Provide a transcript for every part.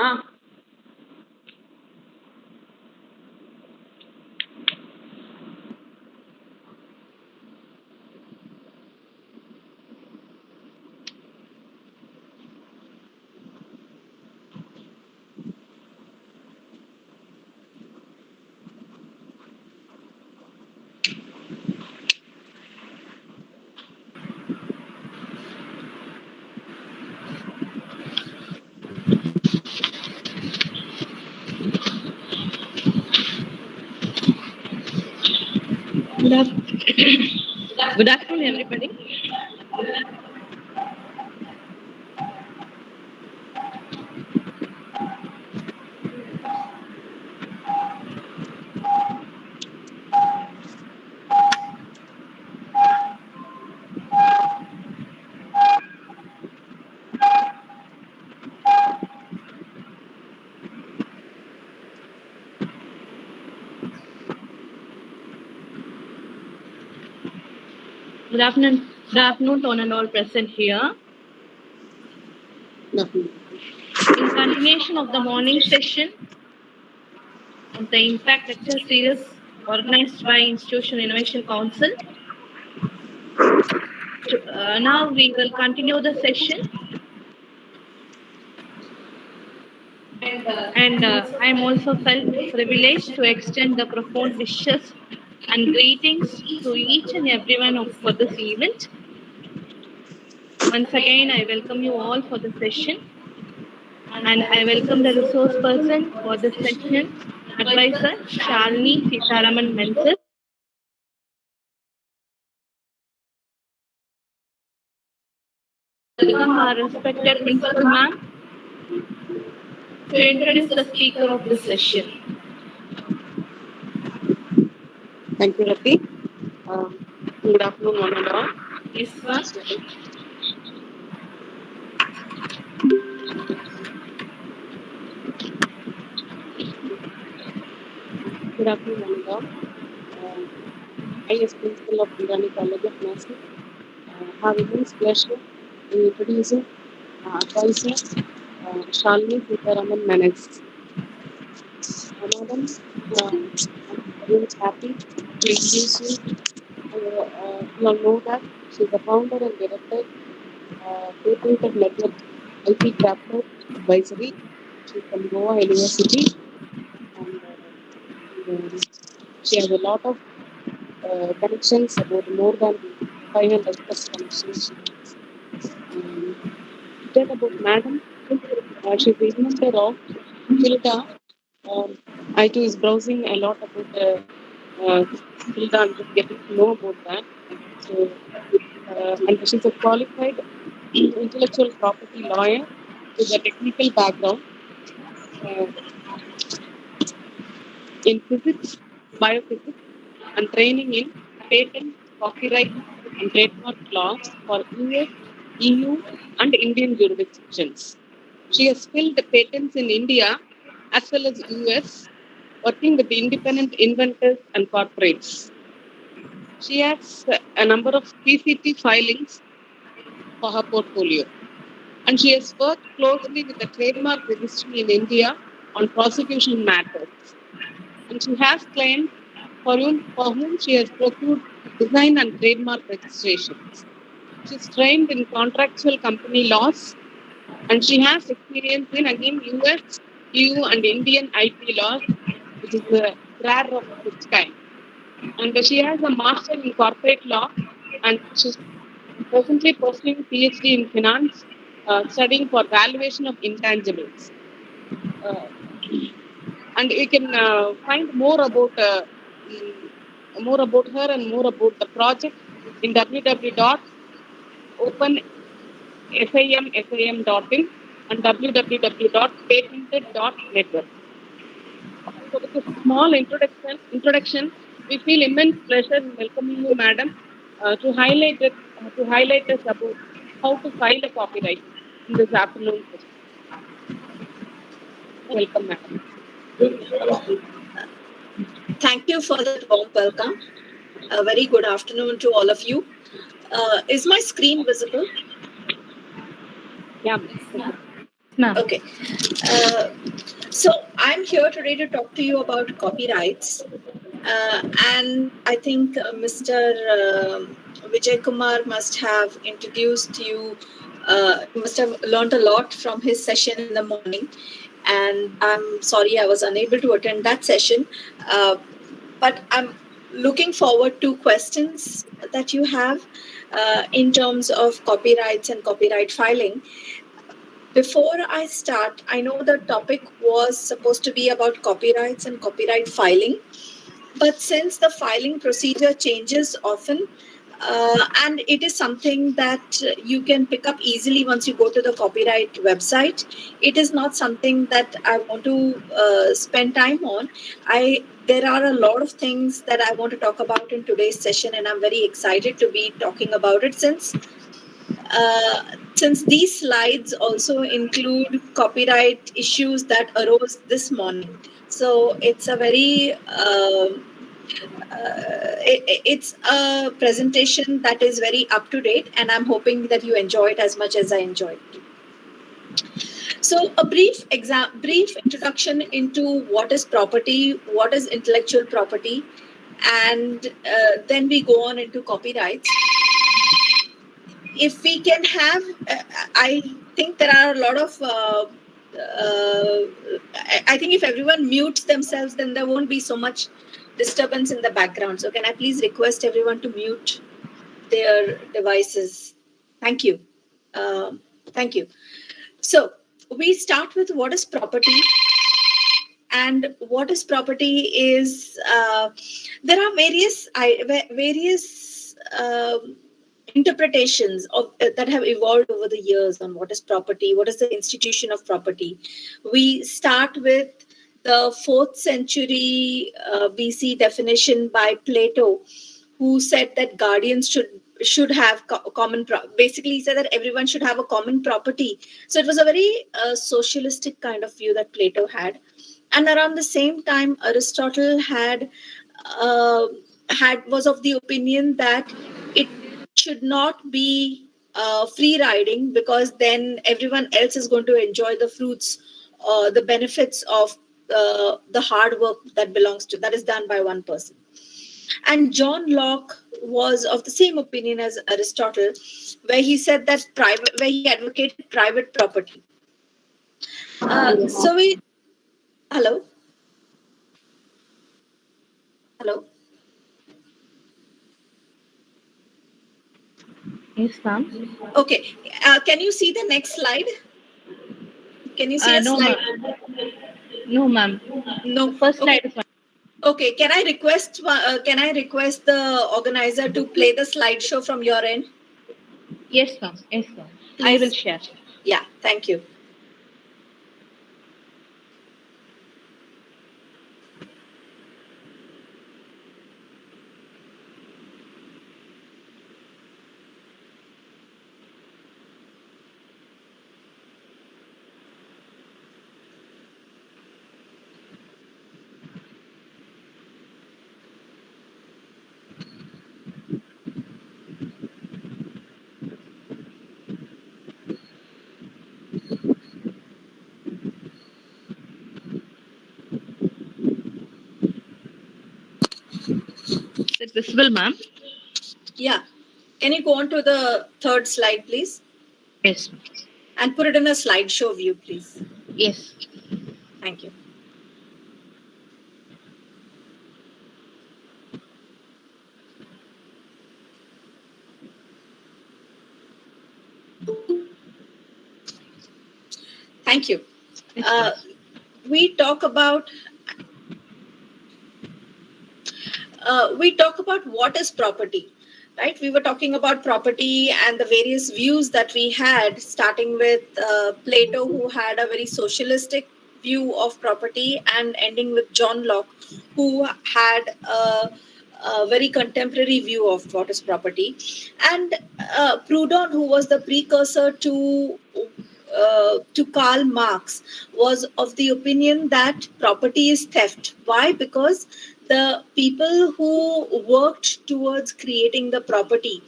Ah. Good afternoon, everybody. Good afternoon to one and all present here. In continuation of the morning session of the Impact Lecture Series organized by Institution Innovation Council, now we will continue the session. And I am also felt privileged to extend the profound wishes and greetings to each and everyone for this event. Once again, I welcome you all for the session, and I welcome the resource person for this session, Advisor Shalini Sitaraman Menzel. Welcome our respected Principal Ma'am to introduce the speaker of this session. Thank you, Rafi. Good afternoon, one and all. Yes, ma'am. Good afternoon, one and all. I, as Principal of Irani College of Nursing, have immense pleasure in introducing Advisor Shalini Sitaraman Menzel. Madam, I'm very happy to introduce you. You all know that she is the founder and director Patented Network IP Chapter Advisory. She is from Goa University, and she has a lot of connections, about more than 500 plus connections. Tell about Madam. She's the inventor of Filter. I too is browsing a lot about Filter and just getting to know about that. So, and she's a qualified intellectual property lawyer with a technical background in physics, biophysics, and training in patent, copyright, and trademark law for US, EU, and Indian jurisdictions. She has filed patents in India as well as US, working with independent inventors and corporates. She has a number of PCT filings for her portfolio, and she has worked closely with the trademark registry in India on prosecution matters. And she has clients for whom she has procured design and trademark registrations. She's trained in contractual company laws, and she has experience in, again, US, EU, and Indian IP laws, which is rare of its kind. And she has a master in corporate law, and she's presently pursuing PhD in finance, studying for valuation of intangibles. And you can find more about her and more about the project in www.opensim.in and www.patented.network. So with this small introduction, we feel immense pleasure in welcoming you, Madam, to highlight us about how to file a copyright in this afternoon session. Welcome, Madam. Thank you for that warm welcome. A very good afternoon to all of you. Is my screen visible? Yeah. Ma'am. Okay. So I'm here today to talk to you about copyrights. And I think Mr. Vijay Kumar must have introduced you, must have learned a lot from his session in the morning. And I'm sorry I was unable to attend that session. But I'm looking forward to questions that you have in terms of copyrights and copyright filing. Before I start, I know the topic was supposed to be about copyrights and copyright filing, but since the filing procedure changes often, and it is something that you can pick up easily once you go to the copyright website, it is not something that I want to spend time on. There are a lot of things that I want to talk about in today's session, and I'm very excited to be talking about it since these slides also include copyright issues that arose this morning. So it's a very it's a presentation that is very up to date, and I'm hoping that you enjoy it as much as I enjoyed. So a brief introduction into what is property, what is intellectual property, and then we go on into copyrights. If we can have, I think there are a lot of, I think if everyone mutes themselves, then there won't be so much disturbance in the background. So can I please request everyone to mute their devices? Thank you. Thank you. So we start with what is property. And what is property is, there are various interpretations of that have evolved over the years on what is property, what is the institution of property. We start with the 4th century BC definition by Plato, who said that guardians should have basically he said that everyone should have a common property. So it was a very socialistic kind of view that Plato had. And around the same time, Aristotle was of the opinion that it should not be free riding, because then everyone else is going to enjoy the fruits, the benefits of the hard work that is done by one person. And John Locke was of the same opinion as Aristotle, where he said that where he advocated private property. Hello. Yes, ma'am. Okay. Can you see the next slide? Can you see a no, slide? Ma'am. No, ma'am. No. First slide is fine. Okay. Can I request the organizer to play the slideshow from your end? Yes, ma'am. Yes, ma'am. I will share. Yeah. Thank you. Is it visible, ma'am? Yeah. Can you go on to the 3rd slide, please? Yes. And put it in a slideshow view, please. Yes. Thank you. Thank you. We talk about what is property, right? We were talking about property and the various views that we had, starting with Plato, who had a very socialistic view of property, and ending with John Locke, who had a very contemporary view of what is property. And Proudhon, who was the precursor to Karl Marx, was of the opinion that property is theft. Why? Because the people who worked towards creating the property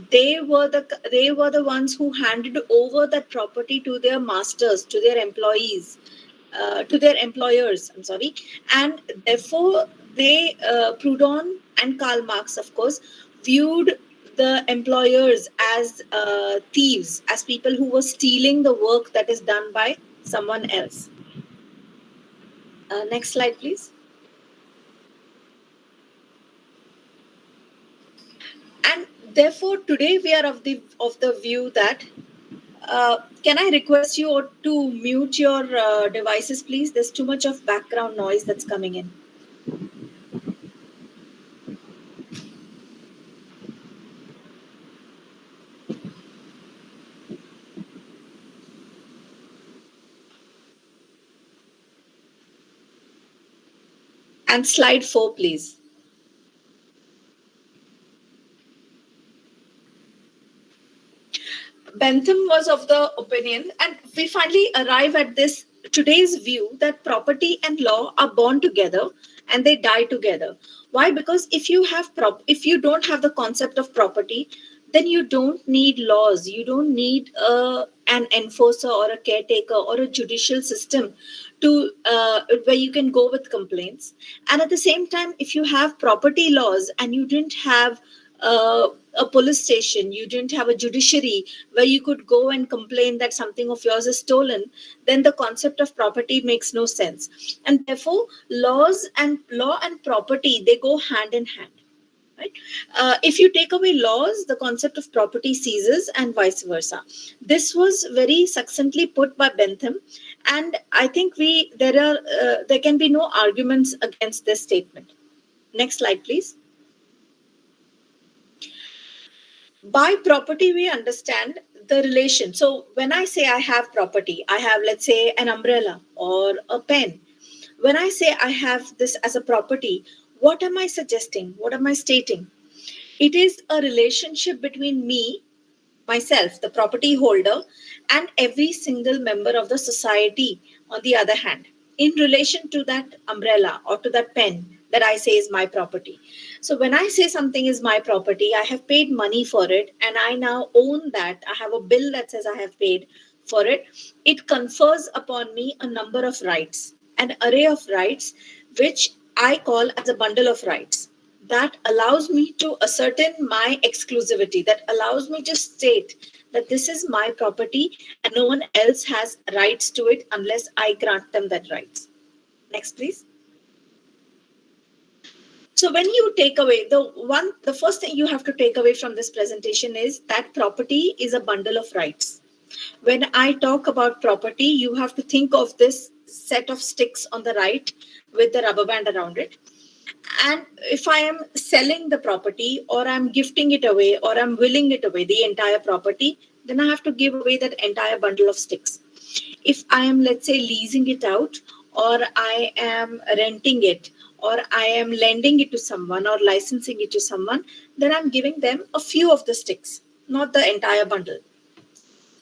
they were the ones who handed over that property to their masters, to their employees, to their employers. I'm sorry, and therefore they Proudhon and Karl Marx, of course, viewed the employers as thieves, as people who were stealing the work that is done by someone else. Next slide, please. And therefore, today we are of the view that can I request you to mute your devices, please? There's too much of background noise that's coming in. And slide 4, please. Bentham was of the opinion, and we finally arrive at this today's view, that property and law are born together and they die together. Why? Because if you don't have the concept of property, then you don't need laws. You don't need an enforcer or a caretaker or a judicial system to where you can go with complaints. And at the same time, if you have property laws and you didn't have a police station, you didn't have a judiciary where you could go and complain that something of yours is stolen, then the concept of property makes no sense. And therefore, law and property, they go hand in hand. Right? If you take away laws, the concept of property ceases, and vice versa. This was very succinctly put by Bentham, and I think there can be no arguments against this statement. Next slide, please. By property, we understand the relation. So when I say I have property, I have, let's say, an umbrella or a pen. When I say I have this as a property, what am I suggesting? What am I stating? It is a relationship between me, myself, the property holder, and every single member of the society, on the other hand, in relation to that umbrella or to that pen that I say is my property. So when I say something is my property, I have paid money for it and I now own that. I have a bill that says I have paid for it. It confers upon me a number of rights, an array of rights, which I call as a bundle of rights. That allows me to ascertain my exclusivity, that allows me to state that this is my property and no one else has rights to it unless I grant them that rights. Next, please. So when you take away the first thing you have to take away from this presentation is that property is a bundle of rights. When I talk about property, you have to think of this set of sticks on the right with the rubber band around it. And if I am selling the property or I'm gifting it away or I'm willing it away, the entire property, then I have to give away that entire bundle of sticks. If I am, let's say, leasing it out, or I am renting it, or I am lending it to someone or licensing it to someone, then I'm giving them a few of the sticks, not the entire bundle.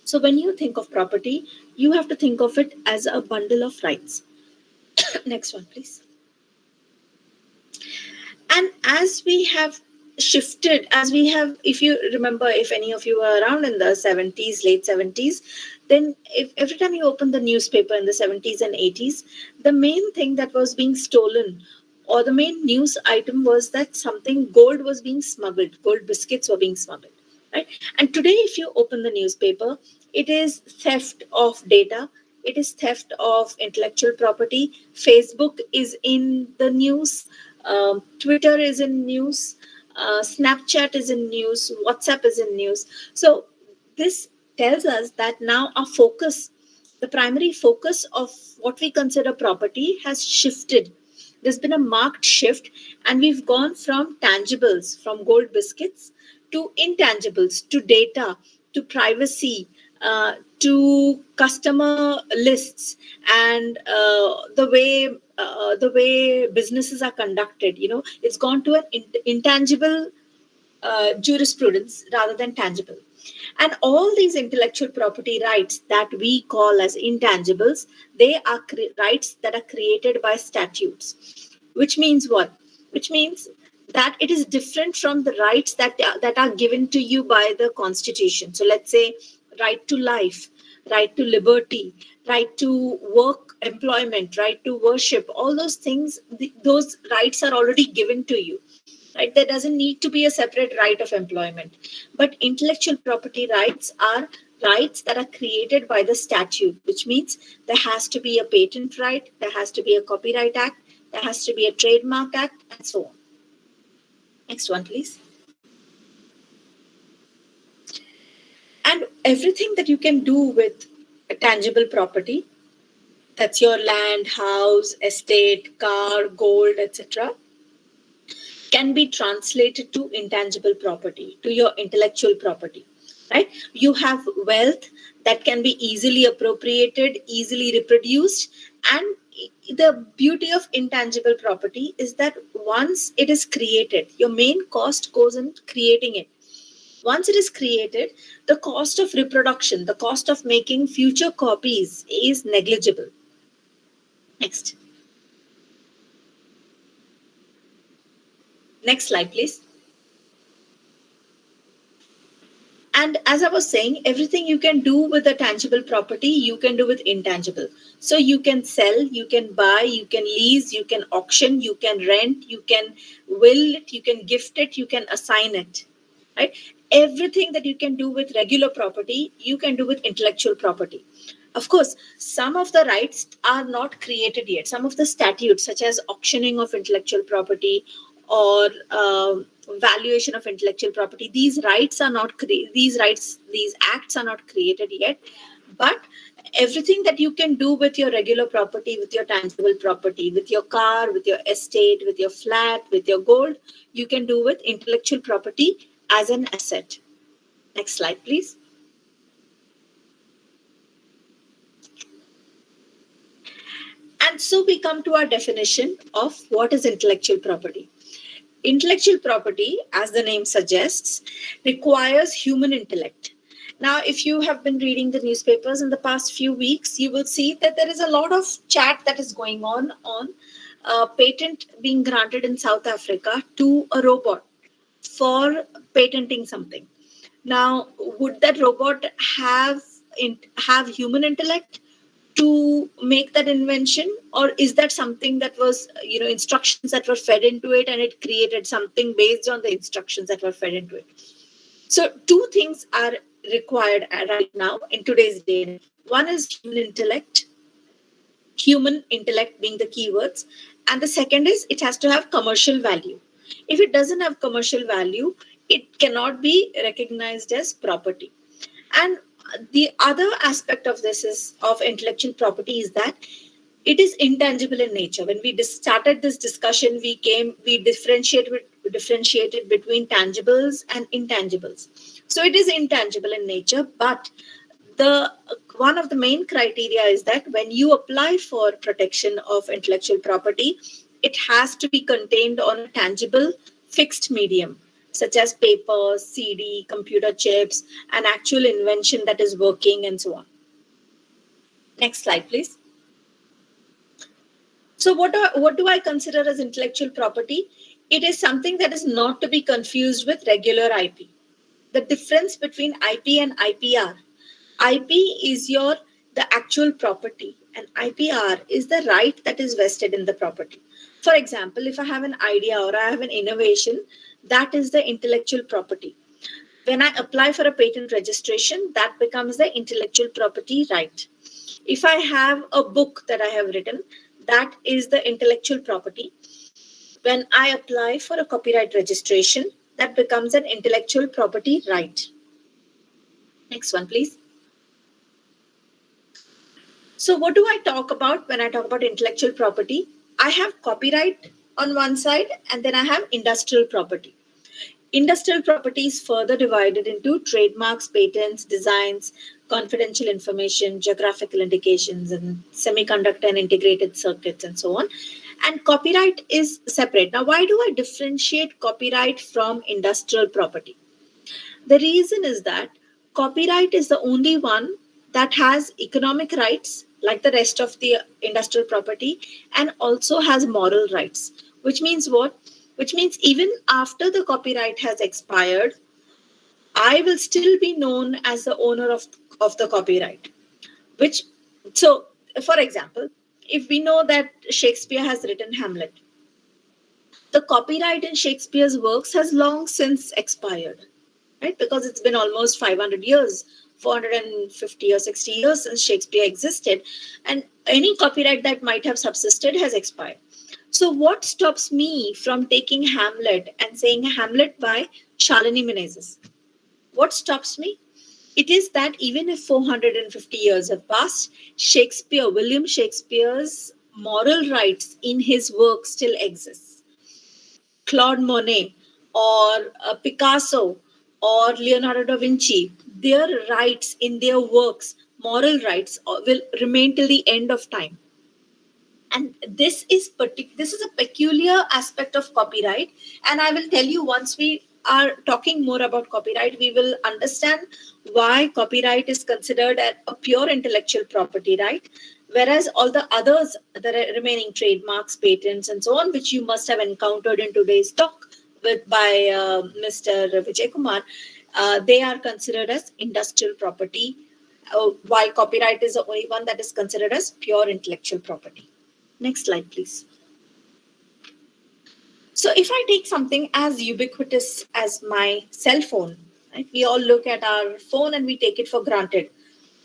So when you think of property, you have to think of it as a bundle of rights. Next one, please. And as we have shifted, if you remember, if any of you were around in the 70s, late 70s, then every time you open the newspaper in the 70s and 80s, the main thing that was being stolen or the main news item was that gold was being smuggled, gold biscuits were being smuggled, right? And today, if you open the newspaper, it is theft of data, it is theft of intellectual property. Facebook is in the news. Twitter is in news, Snapchat is in news, WhatsApp is in news. So this tells us that now our focus, the primary focus of what we consider property, has shifted. There's been a marked shift, and we've gone from tangibles, from gold biscuits, to intangibles, to data, to privacy, to customer lists, and the way businesses are conducted. It's gone to an intangible jurisprudence rather than tangible. And all these intellectual property rights that we call as intangibles, they are rights that are created by statutes. Which means what? Which means that it is different from the rights that are given to you by the Constitution. So let's say right to life, right to liberty, right to work, employment, right to worship, all those things, those rights are already given to you. Right? There doesn't need to be a separate right of employment. But intellectual property rights are rights that are created by the statute, which means there has to be a patent right, there has to be a copyright act, there has to be a trademark act, and so on. Next one, please. And everything that you can do with a tangible property, that's your land, house, estate, car, gold, etc., can be translated to intangible property, to your intellectual property, right? You have wealth that can be easily appropriated, easily reproduced, and the beauty of intangible property is that once it is created, your main cost goes in creating it. Once it is created, the cost of reproduction, the cost of making future copies is negligible. Next. Next slide, please. And as I was saying, everything you can do with a tangible property, you can do with intangible. So you can sell, you can buy, you can lease, you can auction, you can rent, you can will it, you can gift it, you can assign it, right? Everything that you can do with regular property, you can do with intellectual property. Of course, some of the rights are not created yet. Some of the statutes, such as auctioning of intellectual property or valuation of intellectual property, these rights are not these acts are not created yet. But everything that you can do with your regular property, with your tangible property, with your car, with your estate, with your flat, with your gold, you can do with intellectual property as an asset. Next slide, please. And so we come to our definition of what is intellectual property. Intellectual property, as the name suggests, requires human intellect. Now, if you have been reading the newspapers in the past few weeks, you will see that there is a lot of chat that is going on patent being granted in South Africa to a robot for patenting something. Now, would that robot have human intellect to make that invention, or is that something that was, instructions that were fed into it and it created something based on the instructions that were fed into it? So two things are required right now in today's day. One is human intellect being the keywords, and the second is it has to have commercial value. If it doesn't have commercial value, it cannot be recognized as property. And the other aspect of intellectual property is that it is intangible in nature. When we started this discussion, we differentiated between tangibles and intangibles. So it is intangible in nature, but one of the main criteria is that when you apply for protection of intellectual property, it has to be contained on a tangible fixed medium, such as paper, CD, computer chips, an actual invention that is working, and so on. Next slide, please. So what do I consider as intellectual property? It is something that is not to be confused with regular IP. The difference between IP and IPR. IP is the actual property, and IPR is the right that is vested in the property. For example, if I have an idea or I have an innovation, that is the intellectual property. When I apply for a patent registration, that becomes the intellectual property right. If I have a book that I have written, that is the intellectual property. When I apply for a copyright registration, that becomes an intellectual property right. Next one, please. So what do I talk about when I talk about intellectual property? I have copyright on one side, and then I have industrial property. Industrial property is further divided into trademarks, patents, designs, confidential information, geographical indications, and semiconductor and integrated circuits, and so on. And copyright is separate. Now, why do I differentiate copyright from industrial property? The reason is that copyright is the only one that has economic rights, like the rest of the industrial property, and also has moral rights. Which means what? which means even after the copyright has expired, I will still be known as the owner of the copyright. So, for example, if we know that Shakespeare has written Hamlet, the copyright in Shakespeare's works has long since expired, right? Because it's been almost 500 years, 450 or 60 years since Shakespeare existed, and any copyright that might have subsisted has expired. So what stops me from taking Hamlet and saying Hamlet by Shalini Menezes? What stops me? It is that even if 450 years have passed, William Shakespeare's moral rights in his work still exist. Claude Monet or Picasso or Leonardo da Vinci, their rights in their works, moral rights, will remain till the end of time. And this is a peculiar aspect of copyright. And I will tell you, once we are talking more about copyright, we will understand why copyright is considered a pure intellectual property right, whereas all the others, the remaining trademarks, patents, and so on, which you must have encountered in today's talk by Mr. Vijay Kumar, they are considered as industrial property, while copyright is the only one that is considered as pure intellectual property. Next slide, please. So if I take something as ubiquitous as my cell phone, right? We all look at our phone and we take it for granted.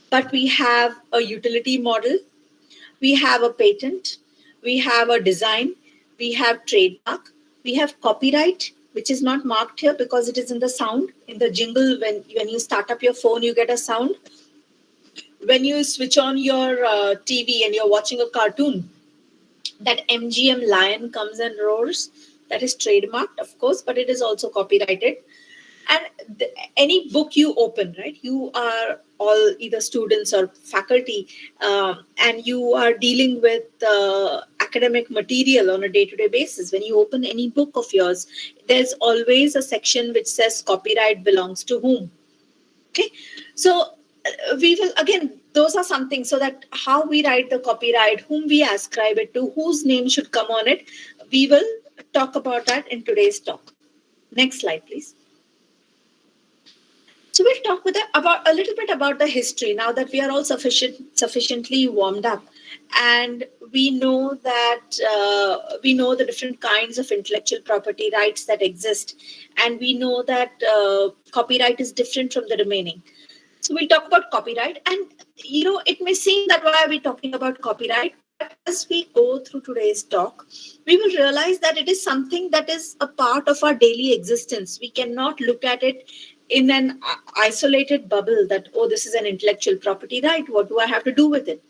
But we have a utility model, we have a patent, we have a design, we have trademark, we have copyright, which is not marked here because it is in the sound. In the jingle, when you start up your phone, you get a sound. When you switch on your TV and you're watching a cartoon, that MGM lion comes and roars. That is trademarked, of course, but it is also copyrighted. And any book you open, right? You are all either students or faculty, and you are dealing with academic material on a day-to-day basis. When you open any book of yours, there's always a section which says copyright belongs to whom. Okay, so we will, again, those are something, so that how we write the copyright, whom we ascribe it to, whose name should come on it, we will talk about that in today's talk. Next slide, please. So we'll talk about a little bit about the history now that we are all sufficiently warmed up, and we know that we know the different kinds of intellectual property rights that exist, and we know that copyright is different from the remaining. So we'll talk about copyright, and it may seem that why are we talking about copyright? But as we go through today's talk, we will realize that it is something that is a part of our daily existence. We cannot look at it in an isolated bubble that, oh, this is an intellectual property right, what do I have to do with it?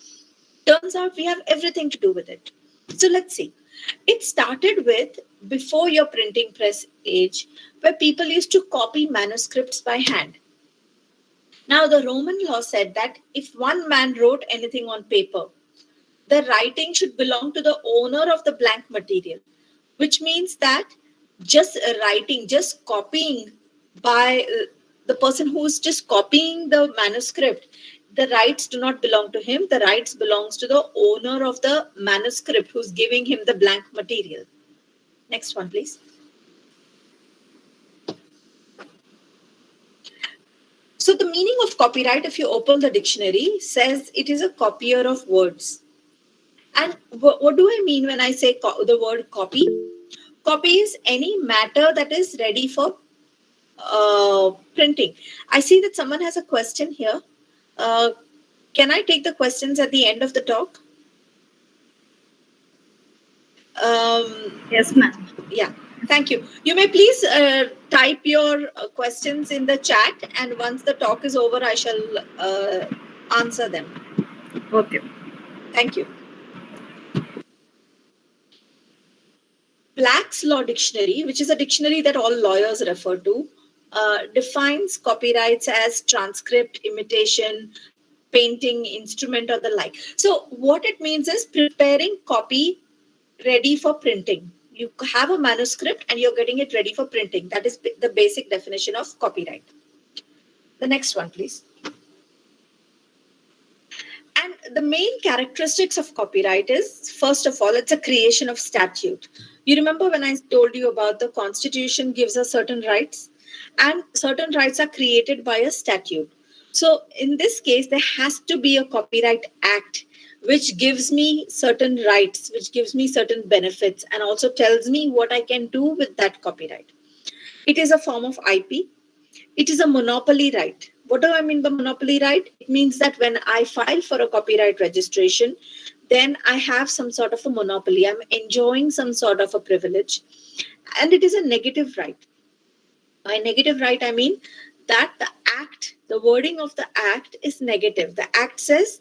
Turns out we have everything to do with it. So let's see. It started with before your printing press age, where people used to copy manuscripts by hand. Now, the Roman law said that if one man wrote anything on paper, the writing should belong to the owner of the blank material, which means that just writing, just copying by the person who's just copying the manuscript, the rights do not belong to him. The rights belongs to the owner of the manuscript who's giving him the blank material. Next one, please. So the meaning of copyright, if you open the dictionary, says it is a copier of words. And what do I mean when I say the word copy? Copy is any matter that is ready for printing. I see that someone has a question here. Can I take the questions at the end of the talk? Yes, ma'am. Yeah, thank you. You may please type your questions in the chat, and once the talk is over, I shall answer them. Okay. Thank you. Black's Law Dictionary, which is a dictionary that all lawyers refer to, defines copyrights as transcript, imitation, painting, instrument, or the like. So what it means is preparing copy ready for printing. You have a manuscript and you're getting it ready for printing. That is the basic definition of copyright. The next one, please. And the main characteristics of copyright is, first of all, it's a creation of statute. You remember when I told you about the Constitution gives us certain rights, and certain rights are created by a statute. So in this case, there has to be a Copyright Act which gives me certain rights, which gives me certain benefits, and also tells me what I can do with that copyright. It is a form of IP. It is a monopoly right. What do I mean by monopoly right? It means that when I file for a copyright registration, then I have some sort of a monopoly. I'm enjoying some sort of a privilege. And it is a negative right. By negative right, I mean that the wording of the act is negative. The act says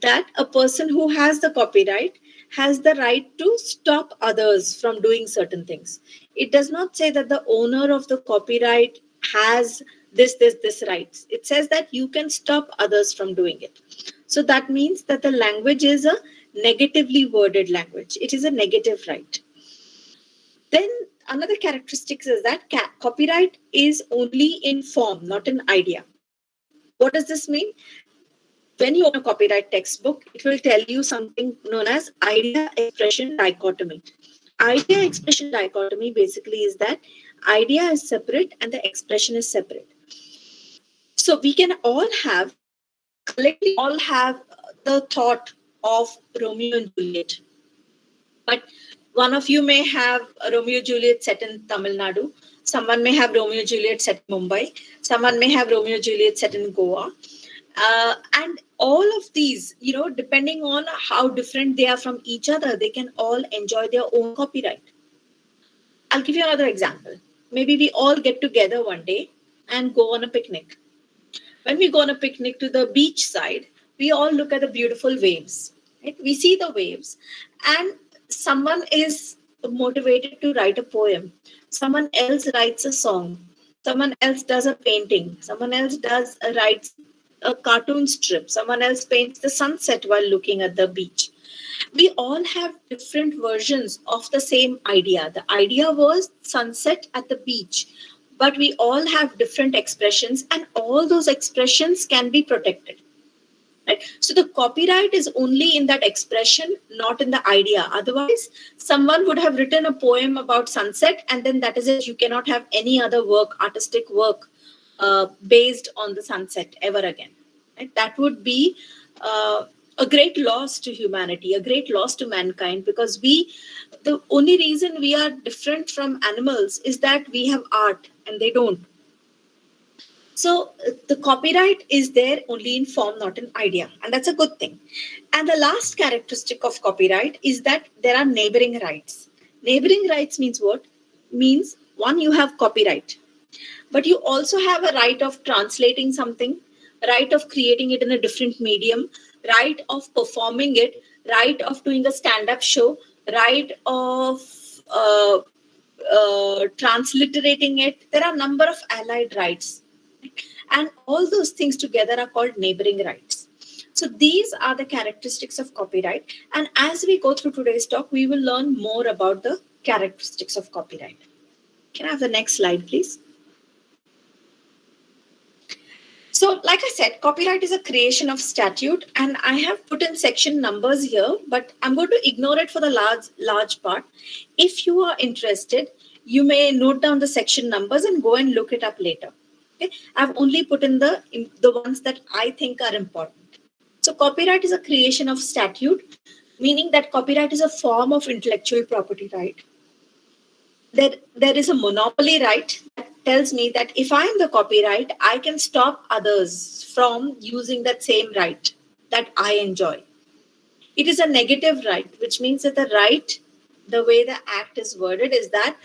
that a person who has the copyright has the right to stop others from doing certain things. It does not say that the owner of the copyright has this rights. It says that you can stop others from doing it. So that means that the language is a negatively worded language. It is a negative right. Then another characteristic is that copyright is only in form, not in idea. What does this mean? When you open a copyright textbook, it will tell you something known as idea expression dichotomy. Idea expression dichotomy basically is that idea is separate and the expression is separate. So we can all have, collectively all have the thought of Romeo and Juliet. But one of you may have a Romeo and Juliet set in Tamil Nadu. Someone may have Romeo and Juliet set in Mumbai. Someone may have Romeo and Juliet set in Goa. And all of these, depending on how different they are from each other, they can all enjoy their own copyright. I'll give you another example. Maybe we all get together one day and go on a picnic. When we go on a picnic to the beach side, we all look at the beautiful waves. Right? We see the waves, and someone is motivated to write a poem. Someone else writes a song. Someone else does a painting. Someone else writes a cartoon strip. Someone else paints the sunset while looking at the beach. We all have different versions of the same idea. The idea was sunset at the beach, but we all have different expressions, and all those expressions can be protected. Right? So the copyright is only in that expression, not in the idea. Otherwise, someone would have written a poem about sunset, and then that is it. You cannot have any other work, artistic work, based on the sunset ever again. Right? That would be a great loss to humanity, a great loss to mankind, because the only reason we are different from animals is that we have art and they don't. So the copyright is there only in form, not in idea. And that's a good thing. And the last characteristic of copyright is that there are neighboring rights. Neighboring rights means what? Means one, you have copyright, but you also have a right of translating something, right of creating it in a different medium, right of performing it, right of doing a stand-up show, right of transliterating it. There are a number of allied rights. And all those things together are called neighboring rights. So these are the characteristics of copyright. And as we go through today's talk, we will learn more about the characteristics of copyright. Can I have the next slide, please? So like I said, copyright is a creation of statute, and I have put in section numbers here, but I'm going to ignore it for the large part. If you are interested, you may note down the section numbers and go and look it up later. Okay? I've only put in the ones that I think are important. So copyright is a creation of statute, meaning that copyright is a form of intellectual property right. There is a monopoly right that tells me that if I am the copyright, I can stop others from using that same right that I enjoy. It is a negative right, which means that the right, the way the act is worded, is that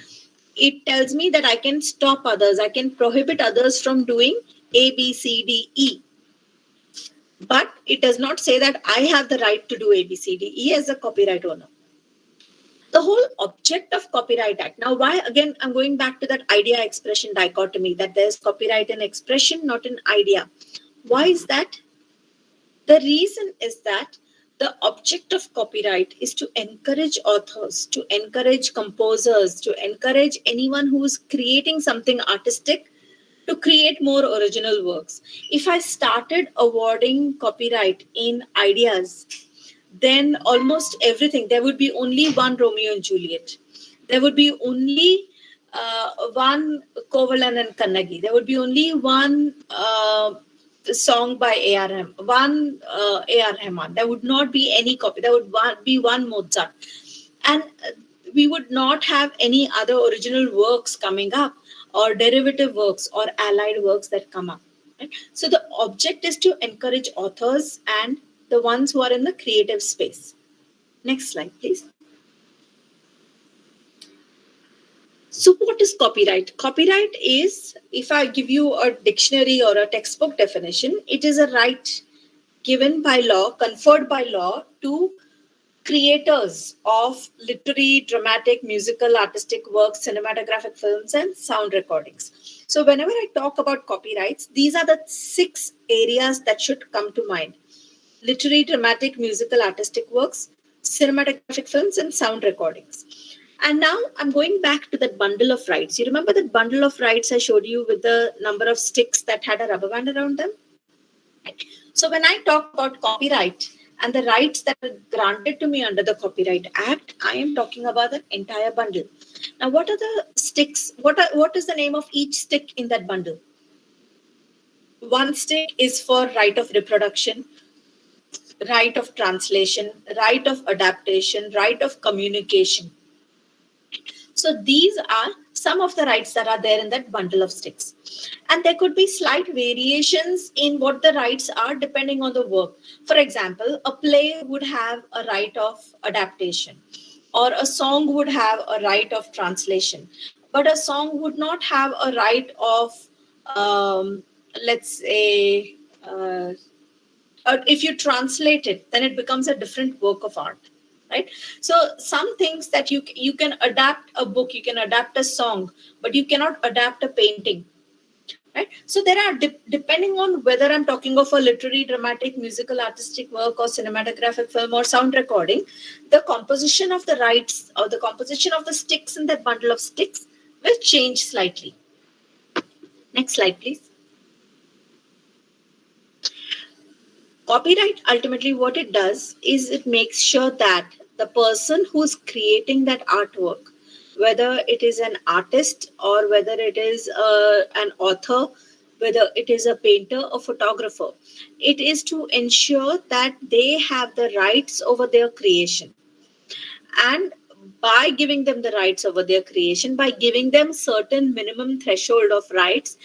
it tells me that I can stop others. I can prohibit others from doing A, B, C, D, E. But it does not say that I have the right to do A, B, C, D, E as a copyright owner. The whole object of Copyright Act. Now, why, again, I'm going back to that idea expression dichotomy, that there's copyright in expression, not in idea. Why is that? The reason is that the object of copyright is to encourage authors, to encourage composers, to encourage anyone who is creating something artistic to create more original works. If I started awarding copyright in ideas, then almost everything, there would be only one Romeo and Juliet. There would be only one Kovalan and Kannagi. There would be only one song by A.R. A.R. Rahman. There would not be any copy. There would be one Mozart. And we would not have any other original works coming up, or derivative works or allied works that come up. Right? So the object is to encourage authors and the ones who are in the creative space. Next slide, please. So what is copyright? Copyright is, if I give you a dictionary or a textbook definition, it is a right given by law, conferred by law to creators of literary, dramatic, musical, artistic works, cinematographic films, and sound recordings. So whenever I talk about copyrights, these are the 6 areas that should come to mind: literary, dramatic, musical, artistic works, cinematographic films, and sound recordings. And now I'm going back to that bundle of rights. You remember that bundle of rights I showed you with the number of sticks that had a rubber band around them? So when I talk about copyright and the rights that are granted to me under the Copyright Act, I am talking about the entire bundle. Now, what are the sticks? What is the name of each stick in that bundle? One stick is for right of reproduction, right of translation, right of adaptation, right of communication. So these are some of the rights that are there in that bundle of sticks. And there could be slight variations in what the rights are depending on the work. For example, a play would have a right of adaptation, or a song would have a right of translation. But a song would not have a right of, let's say, if you translate it, then it becomes a different work of art. Right. So some things that you can adapt a book, you can adapt a song, but you cannot adapt a painting. Right. So there are, depending on whether I'm talking of a literary, dramatic, musical, artistic work, or cinematographic film, or sound recording, the composition of the rights or the composition of the sticks in that bundle of sticks will change slightly. Next slide, please. Copyright, ultimately what it does is it makes sure that the person who's creating that artwork, whether it is an artist or whether it is an author, whether it is a painter or photographer, it is to ensure that they have the rights over their creation. And by giving them the rights over their creation, by giving them certain minimum threshold of rights,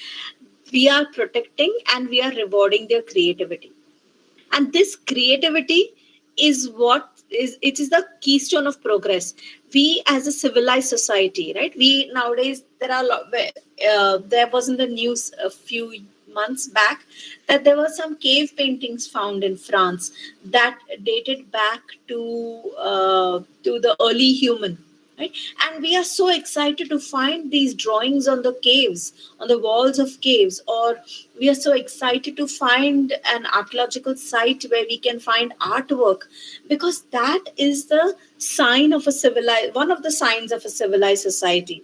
we are protecting and we are rewarding their creativity. And this creativity is what is the keystone of progress. We as a civilized society, right? We nowadays, there was in the news a few months back that there were some cave paintings found in France that dated back to the early human. Right? And we are so excited to find these drawings on the caves, on the walls of caves, or we are so excited to find an archaeological site where we can find artwork, because that is the sign of one of the signs of a civilized society.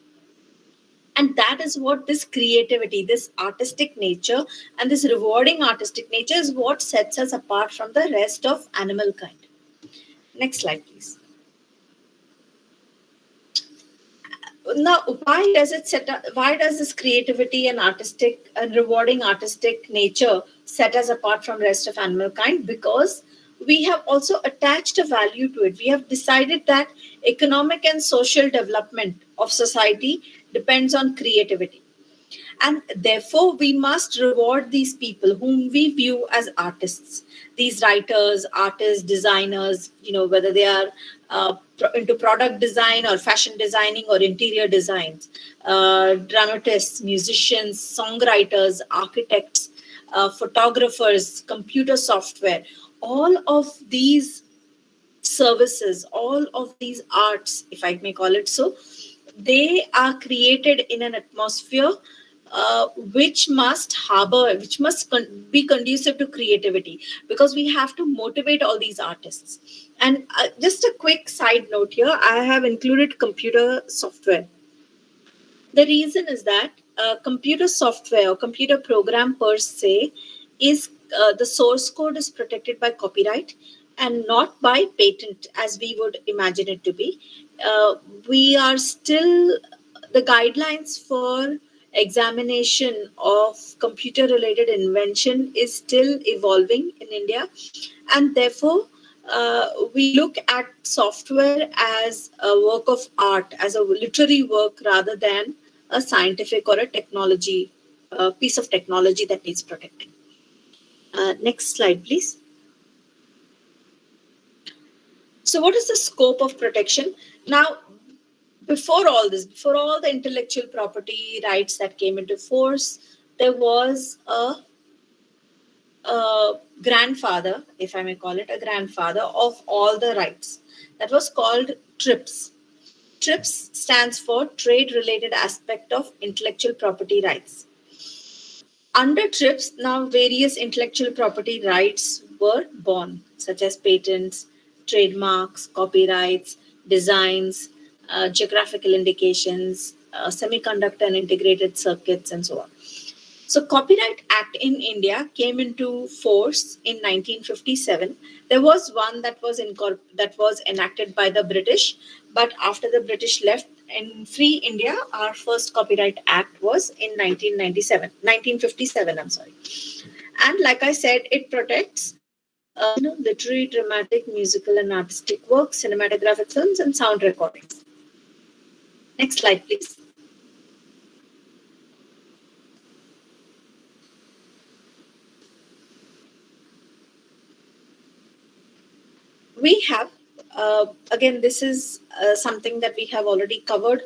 And that is what this creativity, this artistic nature, and this rewarding artistic nature is what sets us apart from the rest of animal kind. Next slide, please. Now, why does this creativity and artistic and rewarding artistic nature set us apart from rest of animal kind? Because we have also attached a value to it. We have decided that economic and social development of society depends on creativity. And therefore, we must reward these people whom we view as artists. These writers, artists, designers, whether they are into product design or fashion designing or interior designs, dramatists, musicians, songwriters, architects, photographers, computer software, all of these services, all of these arts, if I may call it so, they are created in an atmosphere which must be conducive to creativity, because we have to motivate all these artists. And just a quick side note here, I have included computer software. The reason is that computer software or computer program per se is the source code is protected by copyright, and not by patent as we would imagine it to be. We are still, the guidelines for examination of computer related invention is still evolving in India, and therefore we look at software as a work of art, as a literary work rather than a scientific or a technology piece of technology that needs protecting. Next slide, please. So, what is the scope of protection? Now, before all this, before all the intellectual property rights that came into force, there was a grandfather, if I may call it, a grandfather of all the rights. That was called TRIPS. TRIPS stands for Trade Related Aspect of Intellectual Property Rights. Under TRIPS, now various intellectual property rights were born, such as patents, trademarks, copyrights, designs, geographical indications, semiconductor and integrated circuits, and so on. So, Copyright Act in India came into force in 1957. There was one that was enacted by the British, but after the British left in free India, our first Copyright Act was in 1957. I'm sorry, and like I said, it protects literary, dramatic, musical, and artistic works, cinematographic films, and sound recordings. Next slide, please. We have, again, this is something that we have already covered.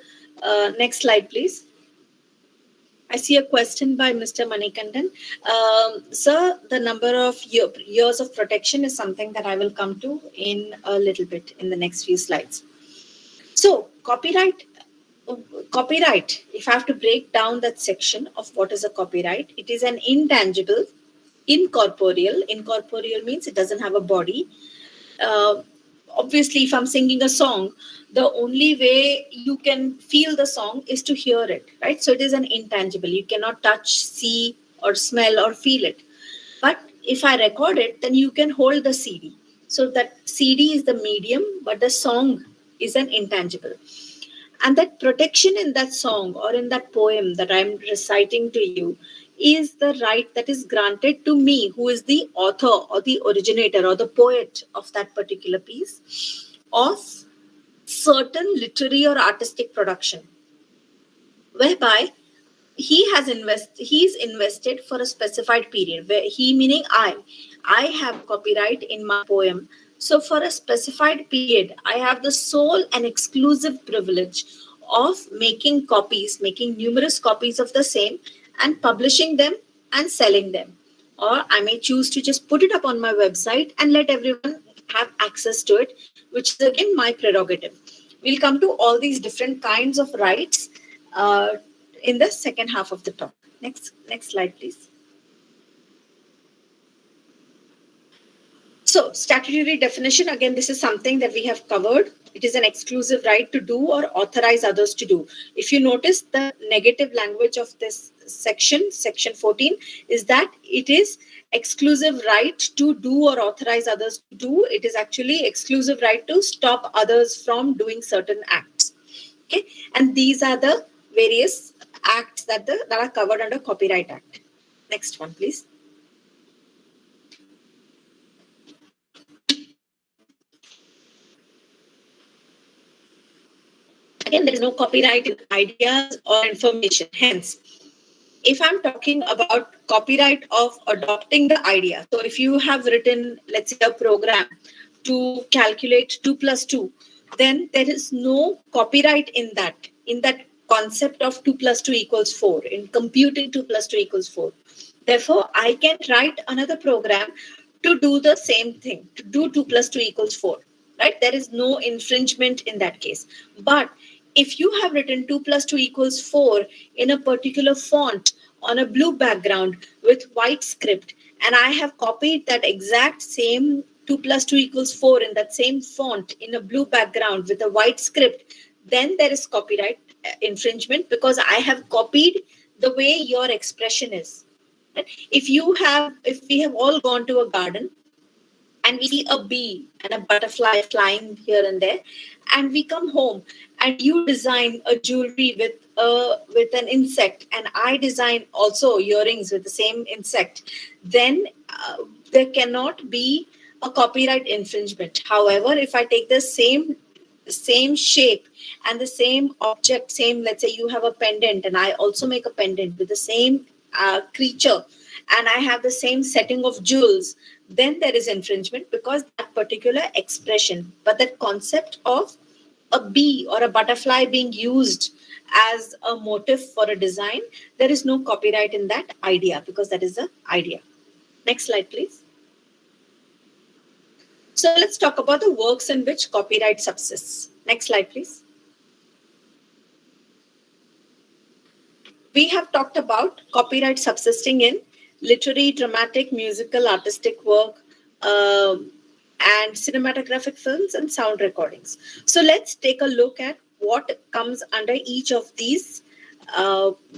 Next slide, please. I see a question by Mr. Manikandan. Sir, the number of years of protection is something that I will come to in a little bit in the next few slides. So, copyright, if I have to break down that section of what is a copyright, it is an intangible, incorporeal. Incorporeal means it doesn't have a body. Obviously, if I'm singing a song, the only way you can feel the song is to hear it, right? So it is an intangible. You cannot touch, see, or smell or feel it. But if I record it, then you can hold the CD. So that CD is the medium, but the song is an intangible. And that protection in that song or in that poem that I'm reciting to you is the right that is granted to me, who is the author or the originator or the poet of that particular piece, of certain literary or artistic production, whereby he's invested for a specified period, where he meaning I have copyright in my poem. So for a specified period, I have the sole and exclusive privilege of making numerous copies of the same and publishing them and selling them. Or I may choose to just put it up on my website and let everyone have access to it, which is again my prerogative. We'll come to all these different kinds of rights in the second half of the talk. Next slide, please. So, statutory definition, again, this is something that we have covered. It is an exclusive right to do or authorize others to do. If you notice the negative language of this section 14, is that it is exclusive right to do or authorize others to do. It is actually exclusive right to stop others from doing certain acts. Okay, and these are the various acts that are covered under Copyright Act. Next one, please. Again, there is no copyright in ideas or information. Hence, if I'm talking about copyright of adopting the idea, so if you have written, let's say, a program to calculate 2 plus 2, then there is no copyright in that concept of 2 plus 2 equals 4, in computing 2 plus 2 equals 4. Therefore, I can write another program to do the same thing, to do 2 plus 2 equals 4, right? There is no infringement in that case. But if you have written 2 plus 2 equals 4 in a particular font on a blue background with white script, and I have copied that exact same 2 plus 2 equals 4 in that same font in a blue background with a white script, then there is copyright infringement, because I have copied the way your expression is. If we have all gone to a garden and we see a bee and a butterfly flying here and there, and we come home and you design a jewelry with an insect, and I design also earrings with the same insect, then there cannot be a copyright infringement. However, if I take the same shape and the same object, same, let's say you have a pendant and I also make a pendant with the same creature, and I have the same setting of jewels, then there is infringement because that particular expression, but that concept of a bee or a butterfly being used as a motif for a design, there is no copyright in that idea because that is the idea. Next slide, please. So let's talk about the works in which copyright subsists. Next slide, please. We have talked about copyright subsisting in literary, dramatic, musical, artistic work, and cinematographic films and sound recordings. So let's take a look at what comes under each of these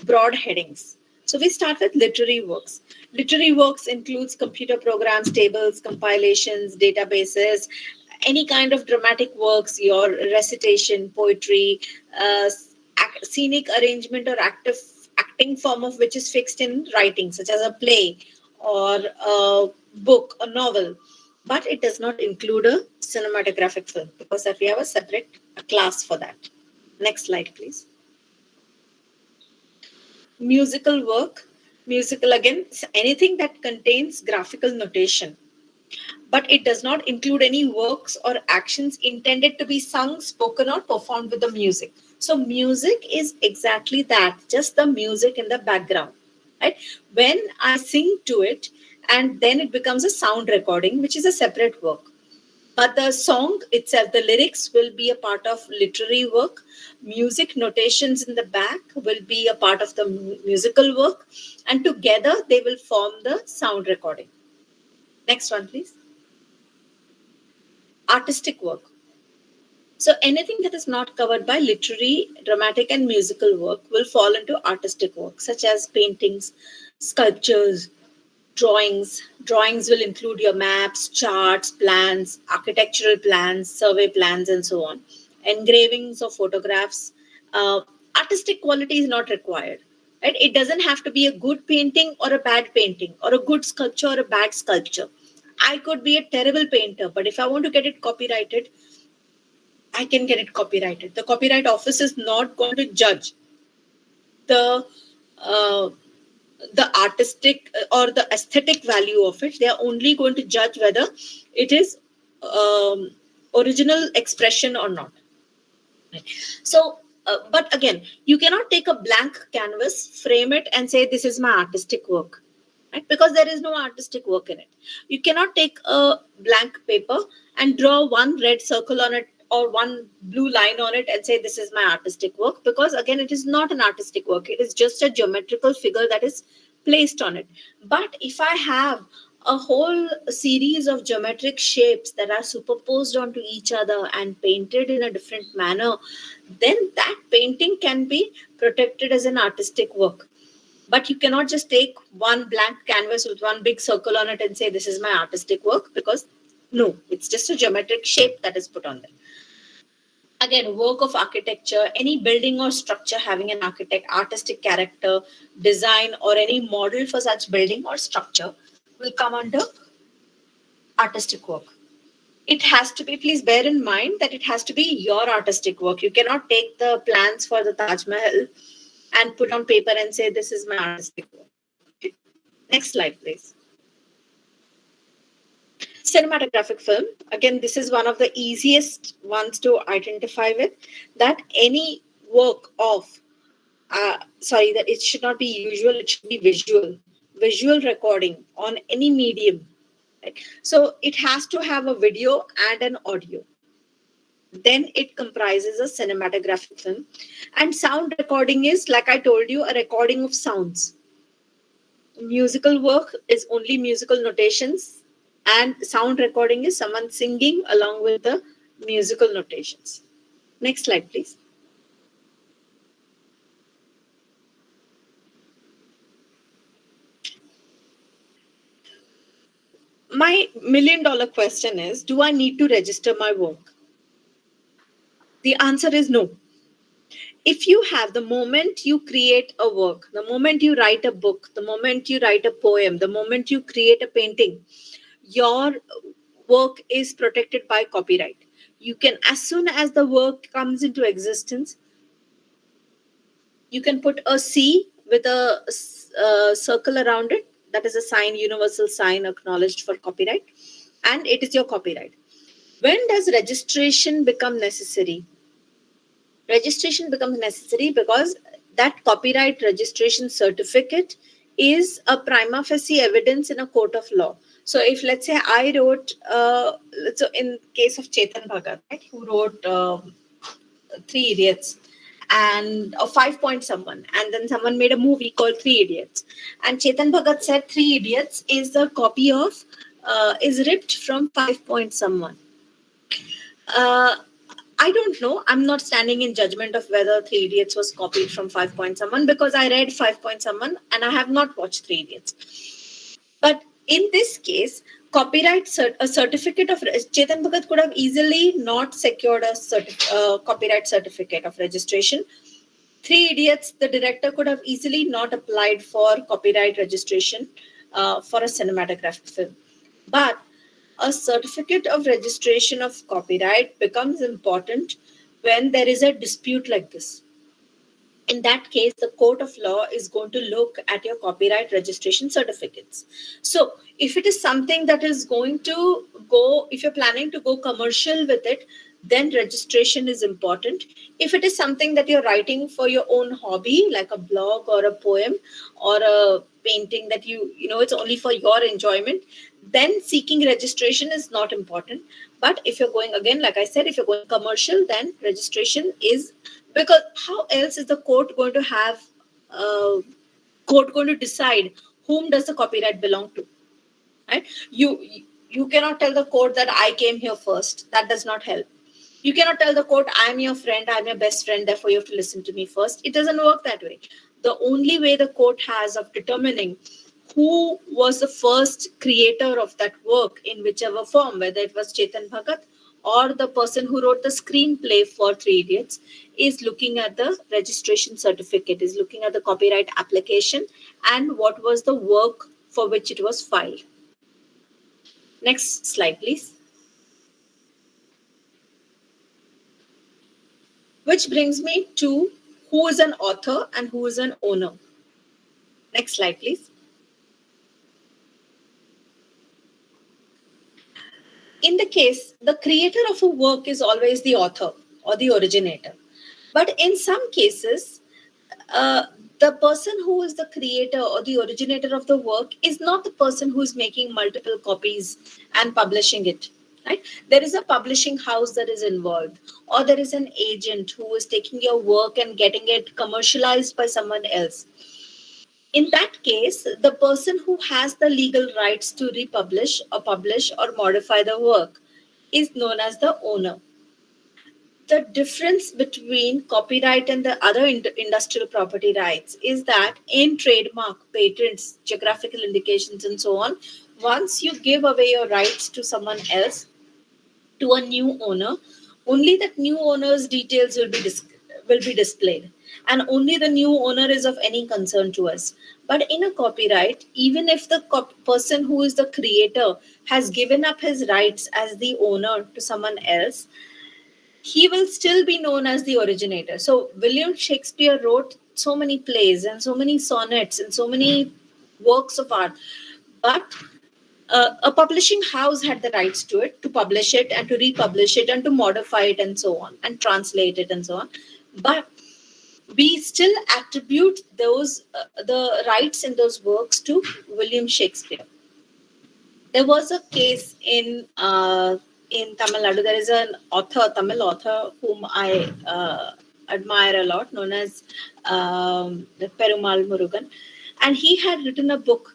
broad headings. So we start with literary works. Literary works includes computer programs, tables, compilations, databases, any kind of dramatic works, your recitation, poetry, scenic arrangement or acting form of which is fixed in writing, such as a play or a book, a novel. But it does not include a cinematographic film because that we have a separate class for that. Next slide, please. Musical work. Musical, again, anything that contains graphical notation, but it does not include any works or actions intended to be sung, spoken, or performed with the music. So music is exactly that, just the music in the background, right? When I sing to it, and then it becomes a sound recording, which is a separate work. But the song itself, the lyrics will be a part of literary work. Music notations in the back will be a part of the musical work. And together they will form the sound recording. Next one, please. Artistic work. So anything that is not covered by literary, dramatic, and musical work will fall into artistic work, such as paintings, sculptures, drawings. Drawings will include your maps, charts, plans, architectural plans, survey plans, and so on. Engravings or photographs. Artistic quality is not required. Right? It doesn't have to be a good painting or a bad painting, or a good sculpture or a bad sculpture. I could be a terrible painter, but if I want to get it copyrighted, I can get it copyrighted. The Copyright Office is not going to judge the artistic or the aesthetic value of it. They are only going to judge whether it is original expression or not. So, but again, you cannot take a blank canvas, frame it, and say this is my artistic work. Right? Because there is no artistic work in it. You cannot take a blank paper and draw one red circle on it or one blue line on it and say this is my artistic work, because again it is not an artistic work. It is just a geometrical figure that is placed on it. But if I have a whole series of geometric shapes that are superposed onto each other and painted in a different manner, then that painting can be protected as an artistic work. But you cannot just take one blank canvas with one big circle on it and say this is my artistic work, because no, it's just a geometric shape that is put on there. Again, work of architecture, any building or structure having an artistic character, design, or any model for such building or structure will come under artistic work. It has to be, please bear in mind that it has to be your artistic work. You cannot take the plans for the Taj Mahal and put on paper and say this is my artistic work. Okay. Next slide, please. Cinematographic film. Again, this is one of the easiest ones to identify with, that any work of, that it should not be usual, it should be visual recording on any medium. Right? So it has to have a video and an audio. Then it comprises a cinematographic film. And sound recording is, like I told you, a recording of sounds. Musical work is only musical notations, and sound recording is someone singing along with the musical notations. Next slide, please. My $1,000,000 question is, do I need to register my work? The answer is no. If you have, the moment you create a work, the moment you write a book, the moment you write a poem, the moment you create a painting, your work is protected by copyright. You can, as soon as the work comes into existence, you can put a C with a circle around it. That is a sign, universal sign acknowledged for copyright, and it is your copyright. When does registration become necessary? Registration becomes necessary because that copyright registration certificate is a prima facie evidence in a court of law. So if, let's say, I wrote, so in case of Chetan Bhagat, right, who wrote Three Idiots, and a 5 Point Someone, and then someone made a movie called Three Idiots, and Chetan Bhagat said Three Idiots is the copy of, is ripped from 5 Point Someone. I don't know. I'm not standing in judgment of whether Three Idiots was copied from 5 Point Someone, because I read 5 Point Someone and I have not watched Three Idiots. But in this case, a certificate of Chetan Bhagat could have easily not secured a copyright certificate of registration. Three Idiots, the director could have easily not applied for copyright registration for a cinematographic film. But a certificate of registration of copyright becomes important when there is a dispute like this. In that case, the court of law is going to look at your copyright registration certificates. So if it is something that is going to go, if you're planning to go commercial with it, then registration is important. If it is something that you're writing for your own hobby, like a blog or a poem or a painting that it's only for your enjoyment, then seeking registration is not important. But if you're going, again, like I said, if you're going commercial, then registration is, because how else is the court going to have court going to decide whom does the copyright belong to, right? You cannot tell the court that I came here first. That does not help. You cannot tell the court, I'm your friend, I'm your best friend, therefore you have to listen to me first. It doesn't work that way. The only way the court has of determining who was the first creator of that work in whichever form, whether it was Chetan Bhagat or the person who wrote the screenplay for Three Idiots, is looking at the registration certificate, is looking at the copyright application and what was the work for which it was filed. Next slide, please. Which brings me to who is an author and who is an owner. Next slide, please. In the case, the creator of a work is always the author or the originator. But in some cases, the person who is the creator or the originator of the work is not the person who is making multiple copies and publishing it. Right? There is a publishing house that is involved, or there is an agent who is taking your work and getting it commercialized by someone else. In that case, the person who has the legal rights to republish or publish or modify the work is known as the owner. The difference between copyright and the other industrial property rights is that in trademark, patents, geographical indications, and so on, once you give away your rights to someone else, to a new owner, only that new owner's details will be displayed, and only the new owner is of any concern to us. But in a copyright, even if the person who is the creator has given up his rights as the owner to someone else, he will still be known as the originator. So William Shakespeare wrote so many plays and so many sonnets and so many works of art, but a publishing house had the rights to it, to publish it and to republish it and to modify it and so on, and translate it and so on. But we still attribute those the rights in those works to William Shakespeare. There was a case in Tamil Nadu. There is an Tamil author whom I admire a lot, known as Perumal Murugan, and he had written a book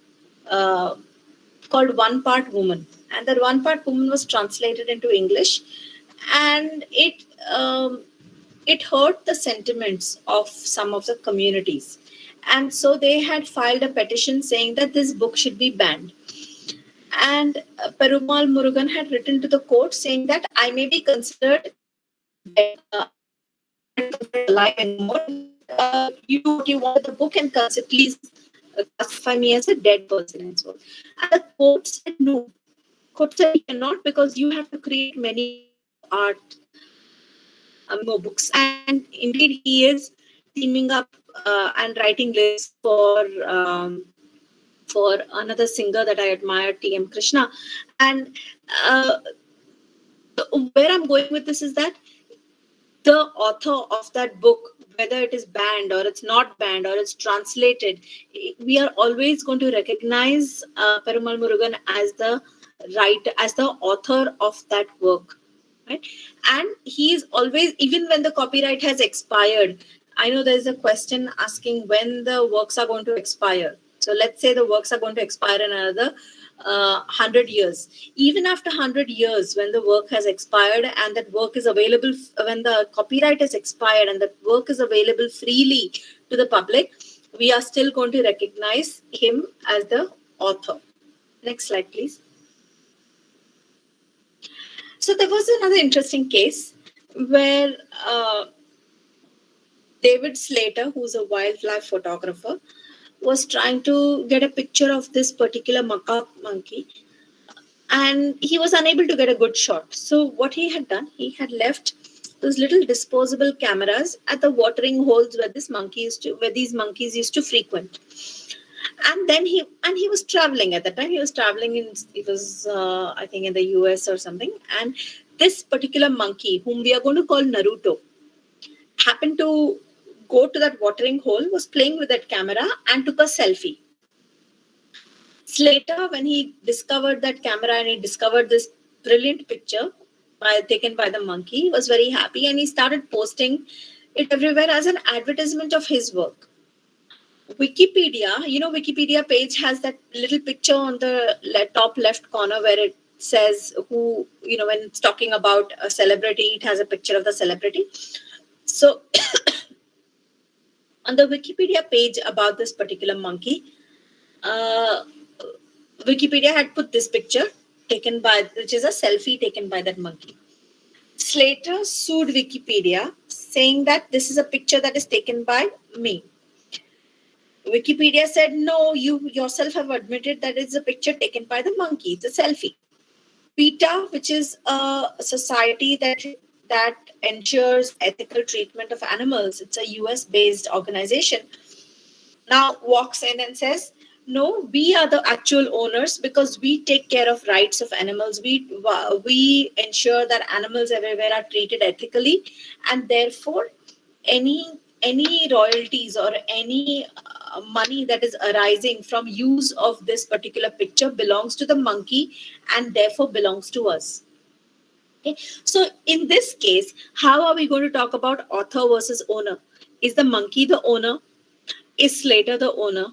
called One Part Woman, and that One Part Woman was translated into English, and it hurt the sentiments of some of the communities, and so they had filed a petition saying that this book should be banned. And Perumal Murugan had written to the court saying that I may be considered dead, alive anymore. You do what you want with the book and please classify me as a dead person and so on. And the court said no. Court said you cannot, because you have to create many art, more books. And indeed, he is teaming up and writing lyrics for another singer that I admire, T.M. Krishna. And where I'm going with this is that the author of that book, whether it is banned or it's not banned or it's translated, we are always going to recognize Perumal Murugan as the author of that work, right? And he is always, even when the copyright has expired, I know there's a question asking when the works are going to expire. So let's say the works are going to expire in another 100 years. Even after 100 years, when the work has expired and that work is available, when the copyright is expired and that work is available freely to the public, we are still going to recognize him as the author. Next slide, please. So there was another interesting case where David Slater, who's a wildlife photographer, was trying to get a picture of this particular macaque monkey, and he was unable to get a good shot. So what he had done, he had left those little disposable cameras at the watering holes where these monkeys used to frequent. And then he was traveling at that time. He was I think in the US or something. And this particular monkey, whom we are going to call Naruto, happened to go to that watering hole, was playing with that camera and took a selfie. Slater, when he discovered that camera and he discovered this brilliant picture taken by the monkey, was very happy, and he started posting it everywhere as an advertisement of his work. Wikipedia page has that little picture on the top left corner where it says who, when it's talking about a celebrity, it has a picture of the celebrity. So on the Wikipedia page about this particular monkey, Wikipedia had put this picture which is a selfie taken by that monkey. Slater sued Wikipedia, saying that this is a picture that is taken by me. Wikipedia said, no, you yourself have admitted that it's a picture taken by the monkey, it's a selfie. PETA, which is a society that ensures ethical treatment of animals, it's a US-based organization, now walks in and says, no, we are the actual owners because we take care of rights of animals. We ensure that animals everywhere are treated ethically, and therefore any royalties or any money that is arising from use of this particular picture belongs to the monkey and therefore belongs to us. Okay. So in this case, how are we going to talk about author versus owner? Is the monkey the owner? Is Slater the owner?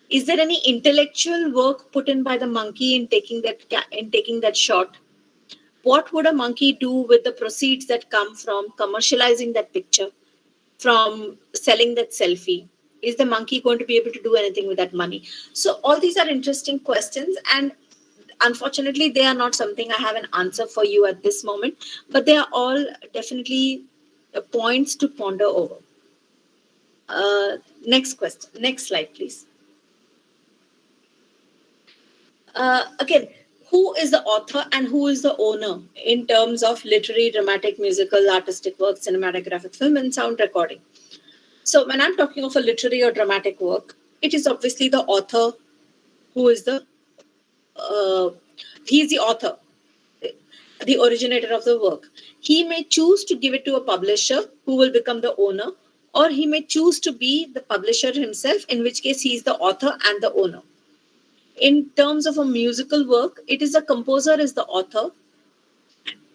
Is there any intellectual work put in by the monkey in taking that shot? What would a monkey do with the proceeds that come from commercializing that picture, from selling that selfie? Is the monkey going to be able to do anything with that money? So all these are interesting questions, and unfortunately, they are not something I have an answer for you at this moment, but they are all definitely points to ponder over. Next question. Next slide, please. Again, who is the author and who is the owner in terms of literary, dramatic, musical, artistic work, cinematographic film, and sound recording? So when I'm talking of a literary or dramatic work, it is obviously the author who is he's the author, the originator of the work. He may choose to give it to a publisher who will become the owner, or he may choose to be the publisher himself, in which case he is the author and the owner. In terms of a musical work, it is the composer is the author.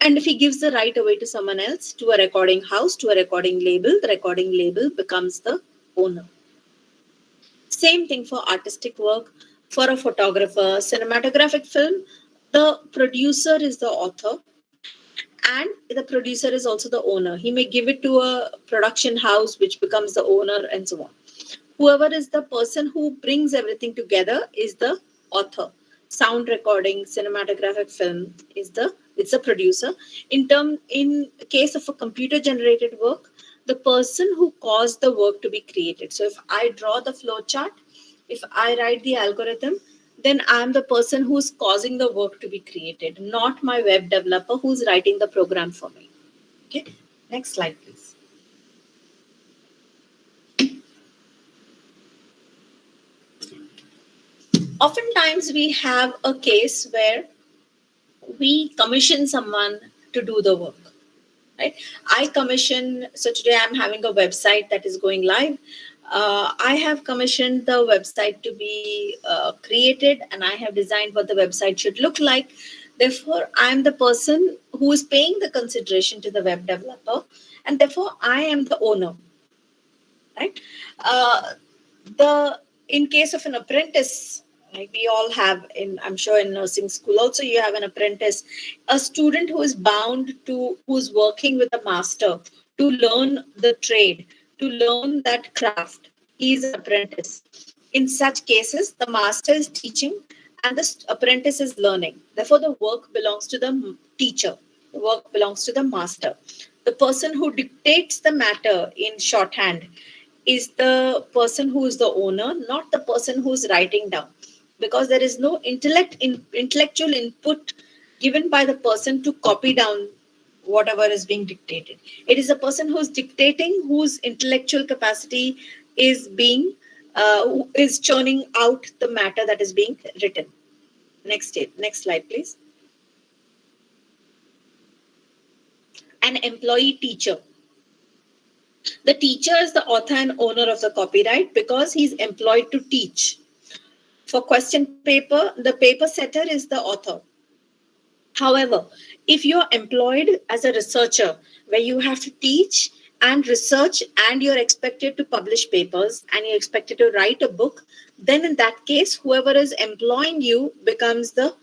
And if he gives the right away to someone else, to a recording house, to a recording label, the recording label becomes the owner. Same thing for artistic work, for a photographer, cinematographic film, the producer is the author and the producer is also the owner. He may give it to a production house, which becomes the owner, and so on. Whoever is the person who brings everything together is the author. sound recording, cinematographic film it's the producer. In case of a computer generated work, the person who caused the work to be created. So if I draw the flow chart, if I write the algorithm, then I'm the person who's causing the work to be created, not my web developer who's writing the program for me. Okay, next slide, please. Oftentimes we have a case where we commission someone to do the work, right? So today I'm having a website that is going live. I have commissioned the website to be created, and I have designed what the website should look like. Therefore, I'm the person who is paying the consideration to the web developer, and therefore I am the owner, right? In case of an apprentice, like we all have I'm sure in nursing school also, you have an apprentice, a student who's working with a master to learn the trade, to learn that craft. He is an apprentice. In such cases, the master is teaching and the apprentice is learning. Therefore, the work belongs to the teacher. The work belongs to the master. The person who dictates the matter in shorthand is the person who is the owner, not the person who is writing down, because there is no intellectual input given by the person to copy down whatever is being dictated. It is the person who's dictating, whose intellectual capacity is is churning out the matter that is being written. Next slide, please. An employee teacher. The teacher is the author and owner of the copyright because he's employed to teach. For question paper, the paper setter is the author. However, if you're employed as a researcher where you have to teach and research and you're expected to publish papers and you're expected to write a book, then in that case, whoever is employing you becomes the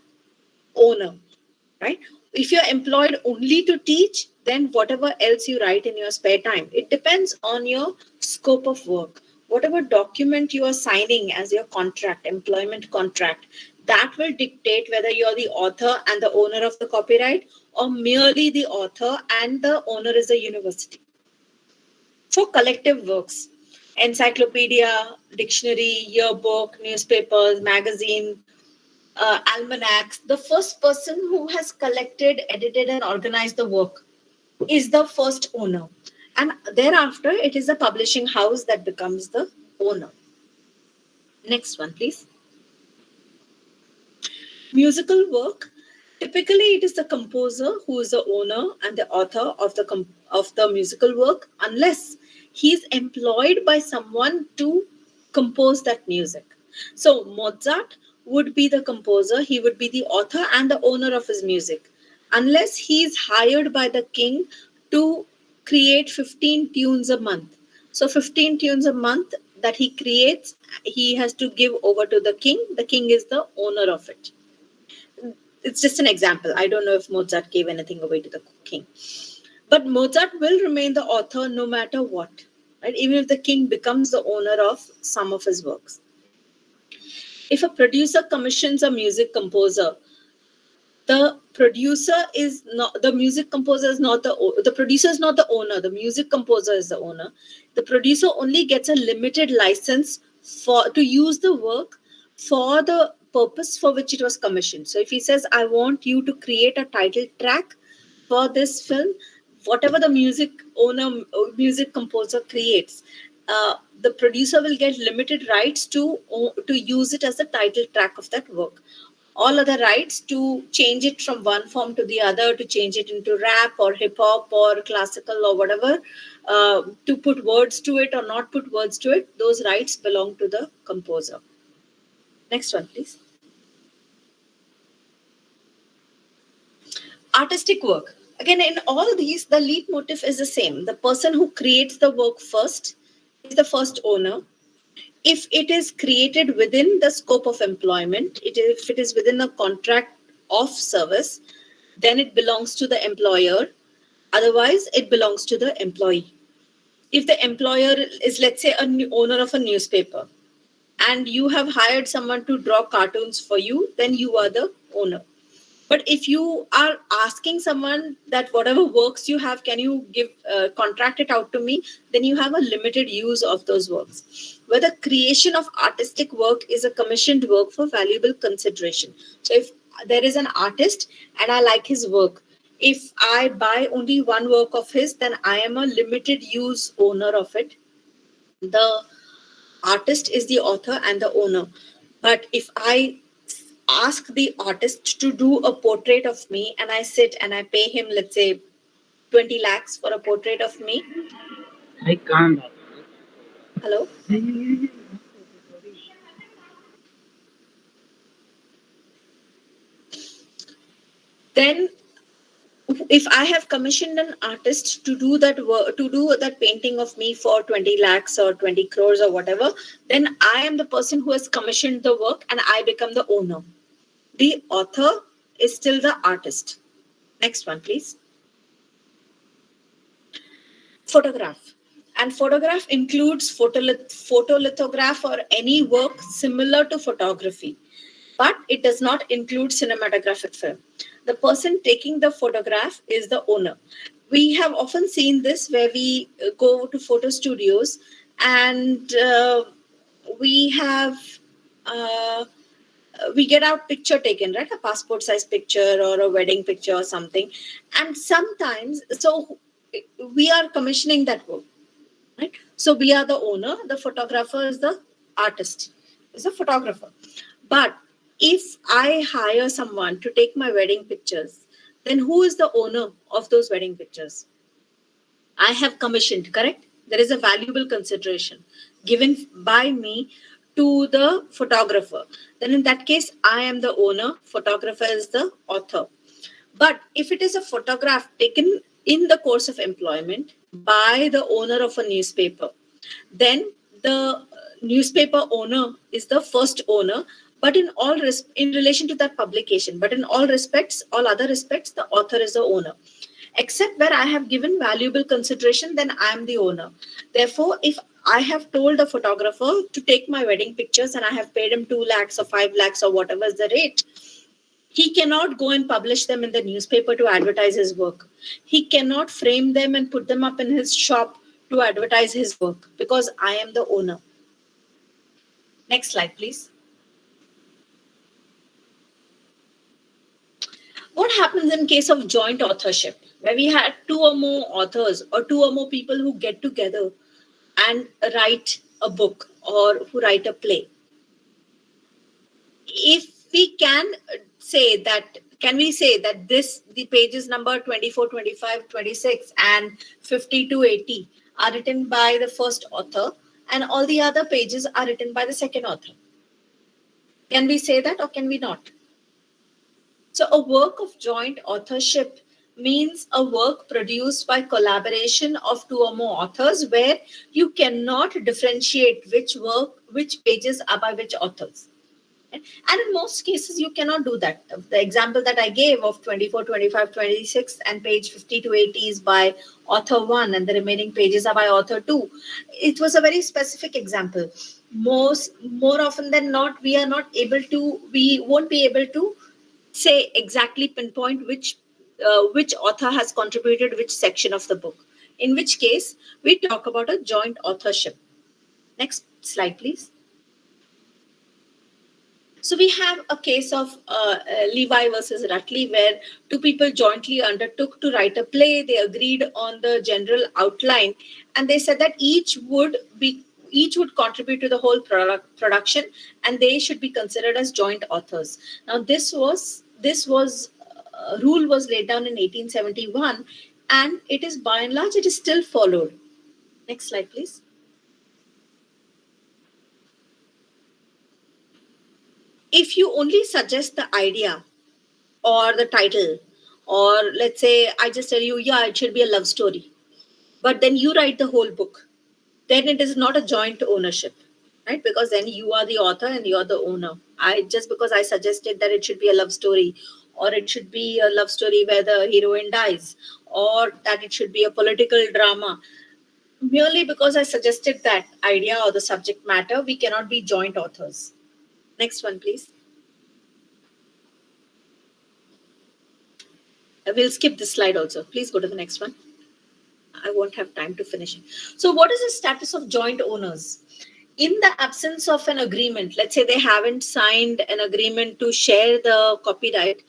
owner, right? If you're employed only to teach, then whatever else you write in your spare time, it depends on your scope of work. Whatever document you are signing as your contract, employment contract, that will dictate whether you're the author and the owner of the copyright or merely the author and the owner is a university. For collective works, encyclopedia, dictionary, yearbook, newspapers, magazine, almanacs, the first person who has collected, edited, and organized the work is the first owner. And thereafter, it is a publishing house that becomes the owner. Next one, please. Musical work. Typically, it is the composer who is the owner and the author of the musical work, unless he is employed by someone to compose that music. So Mozart would be the composer. He would be the author and the owner of his music, unless he is hired by the king to create 15 tunes a month. So 15 tunes a month that he creates, he has to give over to the king. The king is the owner of it. It's just an example. I don't know if Mozart gave anything away to the king. But Mozart will remain the author no matter what, right? Even if the king becomes the owner of some of his works. If a producer commissions a music composer, the producer is not the music composer is not the producer is not the owner. The music composer is the owner. The producer only gets a limited license to use the work for the purpose for which it was commissioned. So if he says, I want you to create a title track for this film, whatever the music composer creates, the producer will get limited rights to use it as the title track of that work. All other rights to change it from one form to the other, to change it into rap or hip hop or classical or whatever, to put words to it or not put words to it, those rights belong to the composer. Next one, please. Artistic work. Again, in all these, the leitmotif is the same. The person who creates the work first is the first owner. If it is created within the scope of employment, if it is within a contract of service, then it belongs to the employer. Otherwise, it belongs to the employee. If the employer is, let's say, owner of a newspaper, and you have hired someone to draw cartoons for you, then you are the owner. But if you are asking someone that whatever works you have, can you give contract it out to me, then you have a limited use of those works. Where the creation of artistic work is a commissioned work for valuable consideration. So if there is an artist and I like his work, if I buy only one work of his, then I am a limited use owner of it. The artist is the author and the owner. But if I ask the artist to do a portrait of me and I sit and I pay him, let's say, 20 lakhs for a portrait of me. I can't. Hello? Then if I have commissioned an artist to do that work, to do that painting of me for 20 lakhs or 20 crores or whatever, then I am the person who has commissioned the work and I become the owner. The author is still the artist. Next one, please. Photograph. And photograph includes photolithograph or any work similar to photography, but it does not include cinematographic film. The person taking the photograph is the owner. We have often seen this where we go to photo studios and we have we get our picture taken, right? A passport size picture or a wedding picture or something. And sometimes, so we are commissioning that work, right? So we are the owner, the photographer is the artist, is the photographer. But if I hire someone to take my wedding pictures, then who is the owner of those wedding pictures? I have commissioned, correct? There is a valuable consideration given by me to the photographer. Then in that case, I am the owner, photographer is the author. But if it is a photograph taken in the course of employment by the owner of a newspaper, then the newspaper owner is the first owner, but in relation to that publication, but in all respects, all other respects, the author is the owner. Except where I have given valuable consideration, then I am the owner. Therefore, if I have told the photographer to take my wedding pictures and I have paid him 2 lakhs or 5 lakhs or whatever is the rate, he cannot go and publish them in the newspaper to advertise his work. He cannot frame them and put them up in his shop to advertise his work because I am the owner. Next slide, please. What happens in case of joint authorship, where we had 2 or more authors or 2 or more people who get together and write a book or who write a play? If we can say that, can we say that the pages number 24, 25, 26 and 50 to 80 are written by the first author and all the other pages are written by the second author? Can we say that or can we not? So a work of joint authorship means a work produced by collaboration of 2 or more authors where you cannot differentiate which pages are by which authors. And in most cases, you cannot do that. The example that I gave of 24, 25, 26 and page 50 to 80 is by author 1 and the remaining pages are by author 2. It was a very specific example. More often than not, we won't be able to say exactly pinpoint which author has contributed which section of the book. In which case, we talk about a joint authorship. Next slide, please. So we have a case of Levi versus Rutley, where 2 people jointly undertook to write a play. They agreed on the general outline, and they said that each would contribute to the whole production, and they should be considered as joint authors. Now, this rule was laid down in 1871, and it is by and large it is still followed. Next slide, please. If you only suggest the idea or the title, or let's say I just tell you, yeah, it should be a love story, but then you write the whole book, then it is not a joint ownership, right? Because then you are the author and you're the owner. Just because I suggested that it should be a love story, or it should be a love story where the heroine dies, or that it should be a political drama, merely because I suggested that idea or the subject matter, we cannot be joint authors. Next one, please. We'll skip this slide also. Please go to the next one. I won't have time to finish it. So what is the status of joint owners? In the absence of an agreement, let's say they haven't signed an agreement to share the copyright,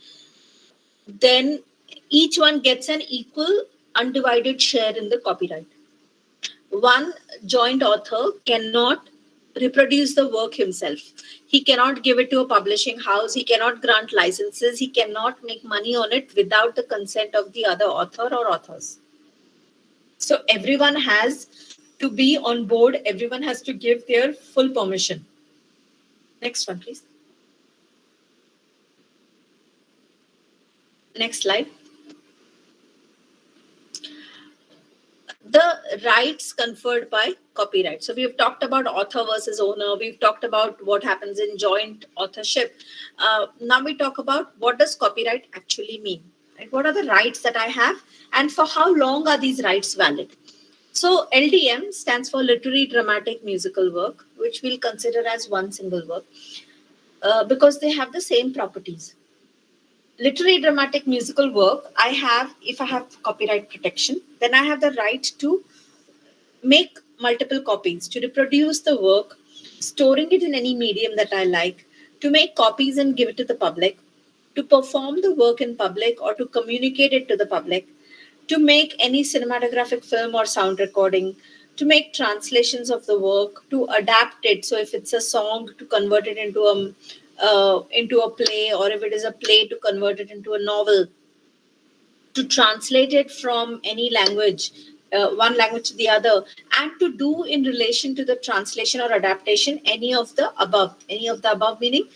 then each one gets an equal undivided share in the copyright. One joint author cannot reproduce the work himself. He cannot give it to a publishing house. He cannot grant licenses. He cannot make money on it without the consent of the other author or authors. So everyone has to be on board. Everyone has to give their full permission. Next one, please. Next slide. The rights conferred by copyright. So we've talked about author versus owner. We've talked about what happens in joint authorship. Now we talk about what does copyright actually mean? Right? What are the rights that I have, and for how long are these rights valid? So LDM stands for literary, dramatic, musical work, which we'll consider as one single work because they have the same properties. Literary, dramatic, musical work, if I have copyright protection, then I have the right to make multiple copies, to reproduce the work, storing it in any medium that I like, to make copies and give it to the public, to perform the work in public or to communicate it to the public, to make any cinematographic film or sound recording, to make translations of the work, to adapt it. So if it's a song, to convert it into a play, or if it is a play, to convert it into a novel, to translate it from any language, one language to the other, and to do in relation to the translation or adaptation any of the above. Any of the above meaning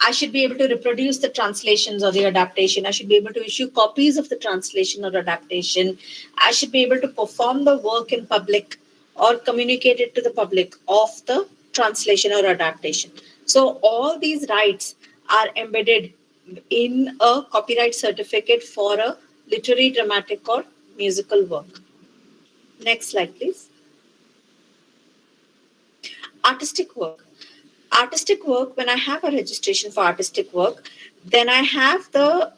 I should be able to reproduce the translations or the adaptation. I should be able to issue copies of the translation or adaptation. I should be able to perform the work in public or communicate it to the public of the translation or adaptation. So all these rights are embedded in a copyright certificate for a literary, dramatic, or musical work. Next slide, please. Artistic work. Artistic work, when I have a registration for artistic work, then I have the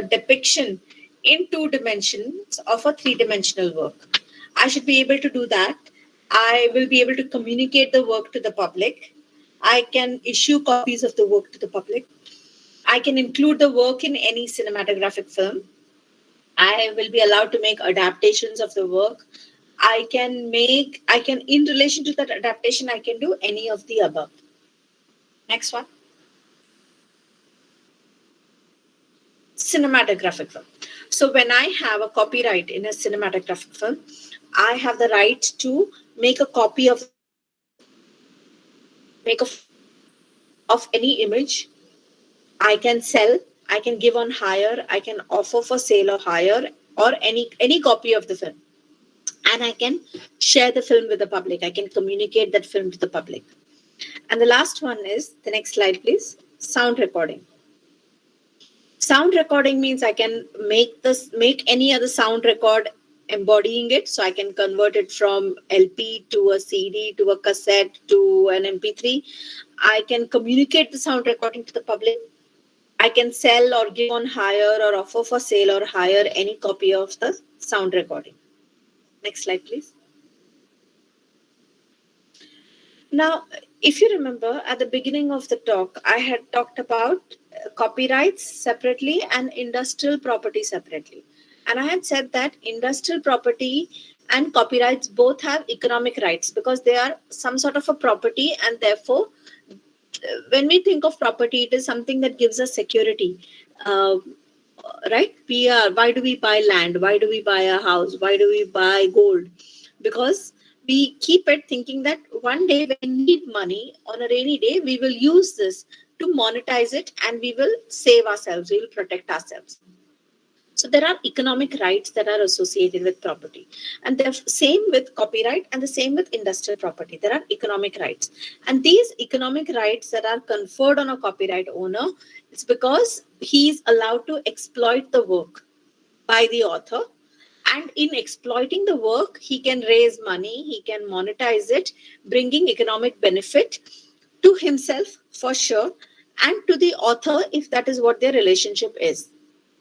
depiction in 2 dimensions of a 3-dimensional work. I should be able to do that. I will be able to communicate the work to the public. I can issue copies of the work to the public. I can include the work in any cinematographic film. I will be allowed to make adaptations of the work. In relation to that adaptation, I can do any of the above. Next one. Cinematographic film. So when I have a copyright in a cinematographic film, I have the right to make a copy of any image. I can sell, I can give on hire, I can offer for sale or hire, or any copy of the film. And I can share the film with the public. I can communicate that film to the public. And the last one is, the next slide, please, sound recording. Sound recording means I can make any other sound record embodying it. So I can convert it from LP to a CD, to a cassette, to an MP3. I can communicate the sound recording to the public. I can sell or give on hire or offer for sale or hire any copy of the sound recording. Next slide, please. Now, if you remember at the beginning of the talk, I had talked about copyrights separately and industrial property separately. And I had said that industrial property and copyrights both have economic rights because they are some sort of a property, and therefore, when we think of property, it is something that gives us security. Right? Why do we buy land? Why do we buy a house? Why do we buy gold? Because we keep it thinking that one day when we need money on a rainy day, we will use this to monetize it and we will save ourselves, we will protect ourselves. So there are economic rights that are associated with property. And the same with copyright and the same with industrial property. There are economic rights. And these economic rights that are conferred on a copyright owner, it's because he is allowed to exploit the work by the author And in exploiting the work, he can raise money, he can monetize it, bringing economic benefit to himself for sure, and to the author if that is what their relationship is.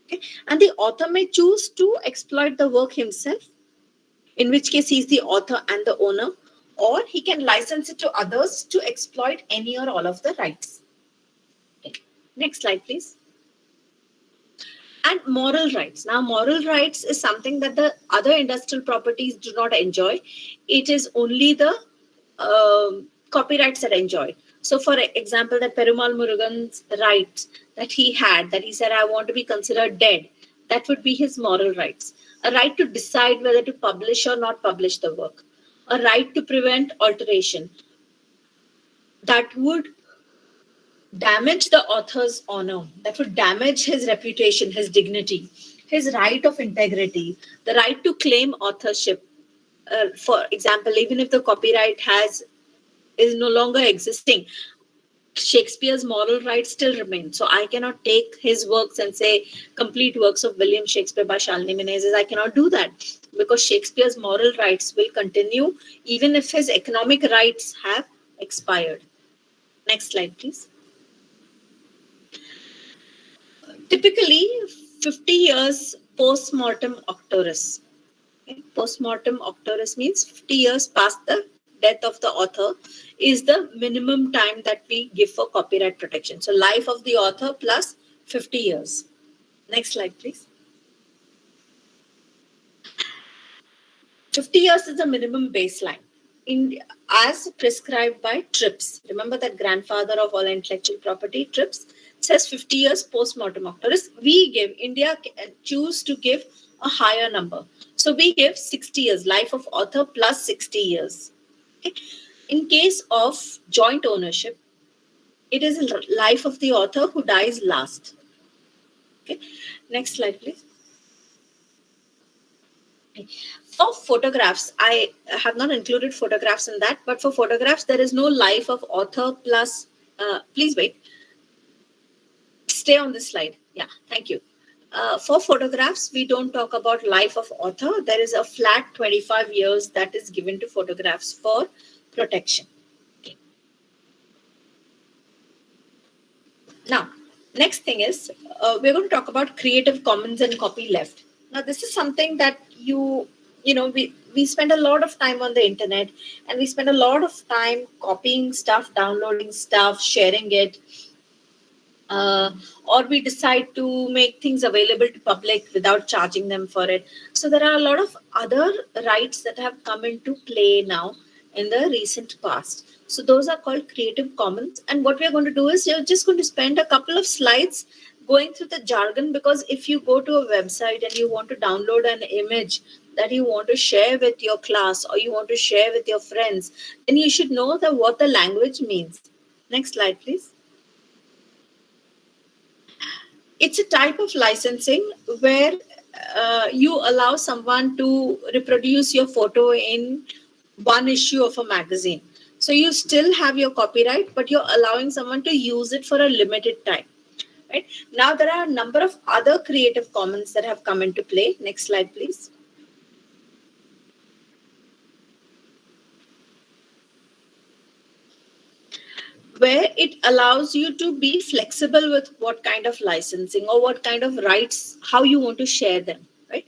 Okay? And the author may choose to exploit the work himself, in which case he's the author and the owner, or he can license it to others to exploit any or all of the rights. Okay. Next slide, please. And moral rights. Now, moral rights is something that the other industrial properties do not enjoy. It is only the copyrights that enjoy. So, for example, that Perumal Murugan's rights that he had, that he said, I want to be considered dead, that would be his moral rights. A right to decide whether to publish or not publish the work. A right to prevent alteration. That would damage the author's honor, that would damage his reputation, his dignity, his right of integrity, the right to claim authorship. For example, even if the copyright is no longer existing, Shakespeare's moral rights still remain. So I cannot take his works and say complete works of William Shakespeare by Shalini Menezes. I cannot do that because Shakespeare's moral rights will continue even if his economic rights have expired. Next slide, please. Typically, 50 years post-mortem octorus. Okay? Post-mortem octorus means 50 years past the death of the author is the minimum time that we give for copyright protection. So life of the author plus 50 years. Next slide, please. 50 years is the minimum baseline as prescribed by TRIPS. Remember that grandfather of all intellectual property, TRIPS, says 50 years post-mortem octorus. India choose to give a higher number. So we give 60 years, life of author plus 60 years. Okay. In case of joint ownership, it is life of the author who dies last. Okay. Next slide, please. Okay. For photographs, I have not included photographs in that, but for photographs, there is no life of author plus, please wait. Stay on this slide. Yeah, thank you. For photographs, we don't talk about life of author. There is a flat 25 years that is given to photographs for protection. Okay. Now, next thing is, we're going to talk about Creative Commons and copyleft. Now, this is something that we spend a lot of time on the internet, and we spend a lot of time copying stuff, downloading stuff, sharing it. Or we decide to make things available to public without charging them for it. So there are a lot of other rights that have come into play now in the recent past. So those are called Creative Commons. And what we're going to do is you're just going to spend a couple of slides going through the jargon, because if you go to a website and you want to download an image that you want to share with your class or you want to share with your friends, then you should know what the language means. Next slide, please. It's a type of licensing where you allow someone to reproduce your photo in one issue of a magazine. So you still have your copyright, but you're allowing someone to use it for a limited time. Right? Now, there are a number of other Creative Commons that have come into play. Next slide, please. Where it allows you to be flexible with what kind of licensing or what kind of rights, how you want to share them, right?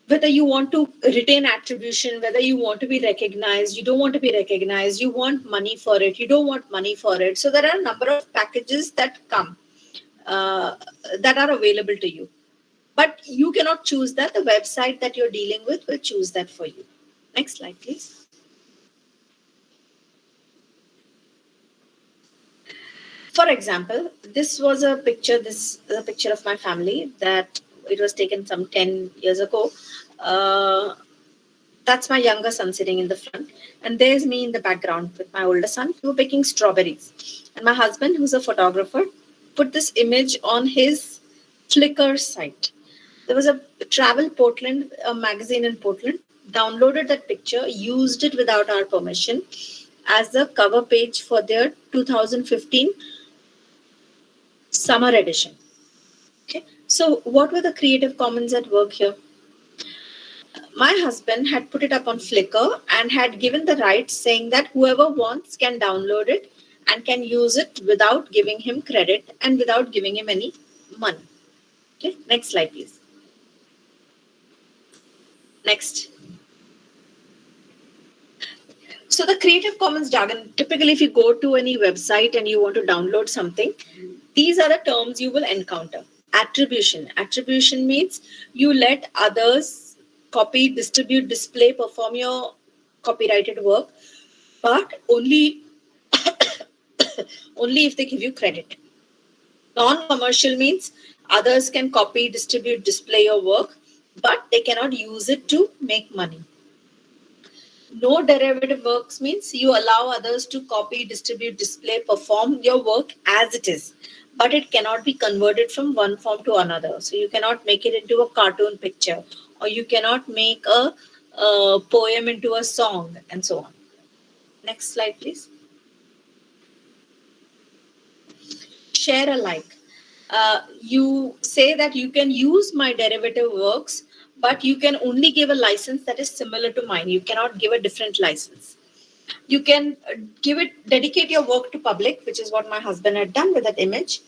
Whether you want to retain attribution, whether you want to be recognized, you don't want to be recognized, you want money for it, you don't want money for it. So there are a number of packages that come, that are available to you. But you cannot choose that. The website that you're dealing with will choose that for you. Next slide, please. For example, this was a picture. This is a picture of my family that it was taken some 10 years ago. That's my younger son sitting in the front. And there's me in the background with my older son. We were picking strawberries. And my husband, who's a photographer, put this image on his Flickr site. There was a Travel Portland, a magazine in Portland, downloaded that picture, used it without our permission as the cover page for their 2015 summer edition. Okay. So what were the Creative Commons at work here? My husband had put it up on Flickr and had given the rights saying that whoever wants can download it and can use it without giving him credit and without giving him any money. Okay, next slide, please. Next. So the Creative Commons jargon, typically if you go to any website and you want to download something, these are the terms you will encounter. Attribution. Attribution means you let others copy, distribute, display, perform your copyrighted work, but only only if they give you credit. Non-commercial means others can copy, distribute, display your work, but they cannot use it to make money. No derivative works means you allow others to copy, distribute, display, perform your work as it is, but it cannot be converted from one form to another. So you cannot make it into a cartoon picture, or you cannot make a poem into a song, and so on. Next slide, please. Share alike. You say that you can use my derivative works, but you can only give a license that is similar to mine. You cannot give a different license. You can dedicate your work to public, which is what my husband had done with that image.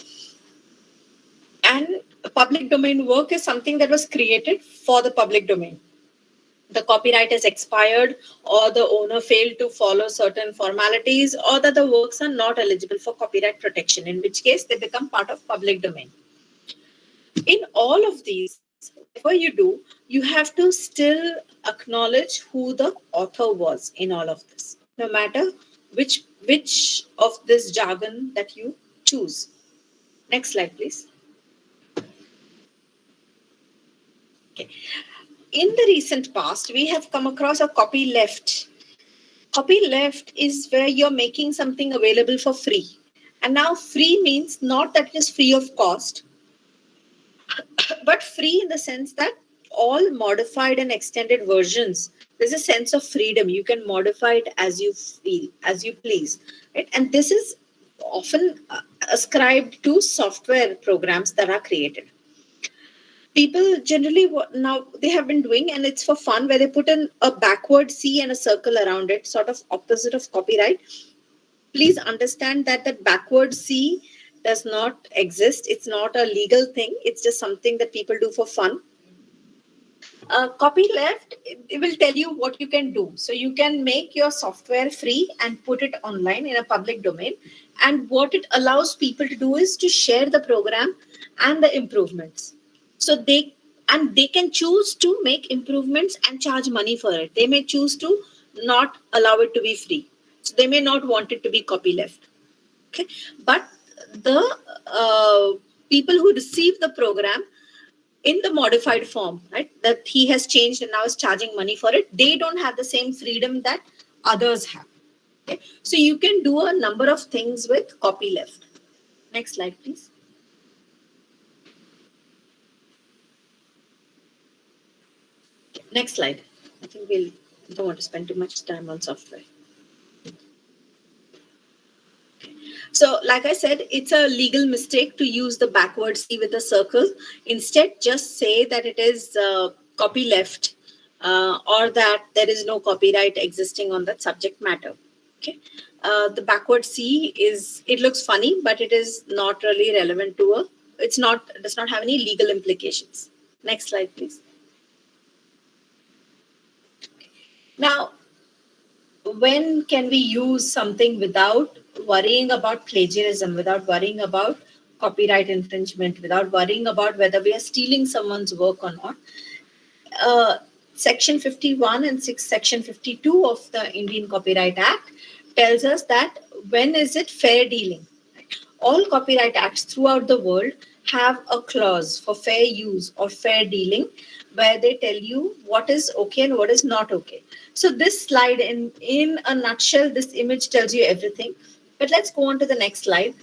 And public domain work is something that was created for the public domain. The copyright is expired, or the owner failed to follow certain formalities, or that the works are not eligible for copyright protection, in which case they become part of public domain. In all of these, whatever you do, you have to still acknowledge who the author was in all of this, no matter which of this jargon that you choose. Next slide, please. Okay. In the recent past, we have come across a copyleft. Copyleft is where you're making something available for free. And now free means not that it is free of cost, but free in the sense that all modified and extended versions, there's a sense of freedom. You can modify it as you feel, as you please. Right? And this is often ascribed to software programs that are created. People generally now they have been doing, and it's for fun, where they put in a backward C and a circle around it, sort of opposite of copyright. Please understand that that backward C does not exist. It's not a legal thing. It's just something that people do for fun. Copyleft, it will tell you what you can do. So you can make your software free and put it online in a public domain. And what it allows people to do is to share the program and the improvements. So they can choose to make improvements and charge money for it. They may choose to not allow it to be free. So they may not want it to be copyleft. Okay, but the people who receive the program in the modified form, right, that he has changed and now is charging money for it, they don't have the same freedom that others have. Okay, so you can do a number of things with copyleft. Next slide, please. Next slide. I think we don't want to spend too much time on software. So, like I said, it's a legal mistake to use the backward C with a circle. Instead, just say that it is copyleft, or that there is no copyright existing on that subject matter. Okay. The backward C it looks funny, but it is not really relevant to does not have any legal implications. Next slide, please. Now, when can we use something without worrying about plagiarism, without worrying about copyright infringement, without worrying about whether we are stealing someone's work or not? Section 51 and Section 52 of the Indian Copyright Act tells us that when is it fair dealing? All copyright acts throughout the world have a clause for fair use or fair dealing, where they tell you what is okay and what is not okay. So this slide, in a nutshell, this image tells you everything. But let's go on to the next slide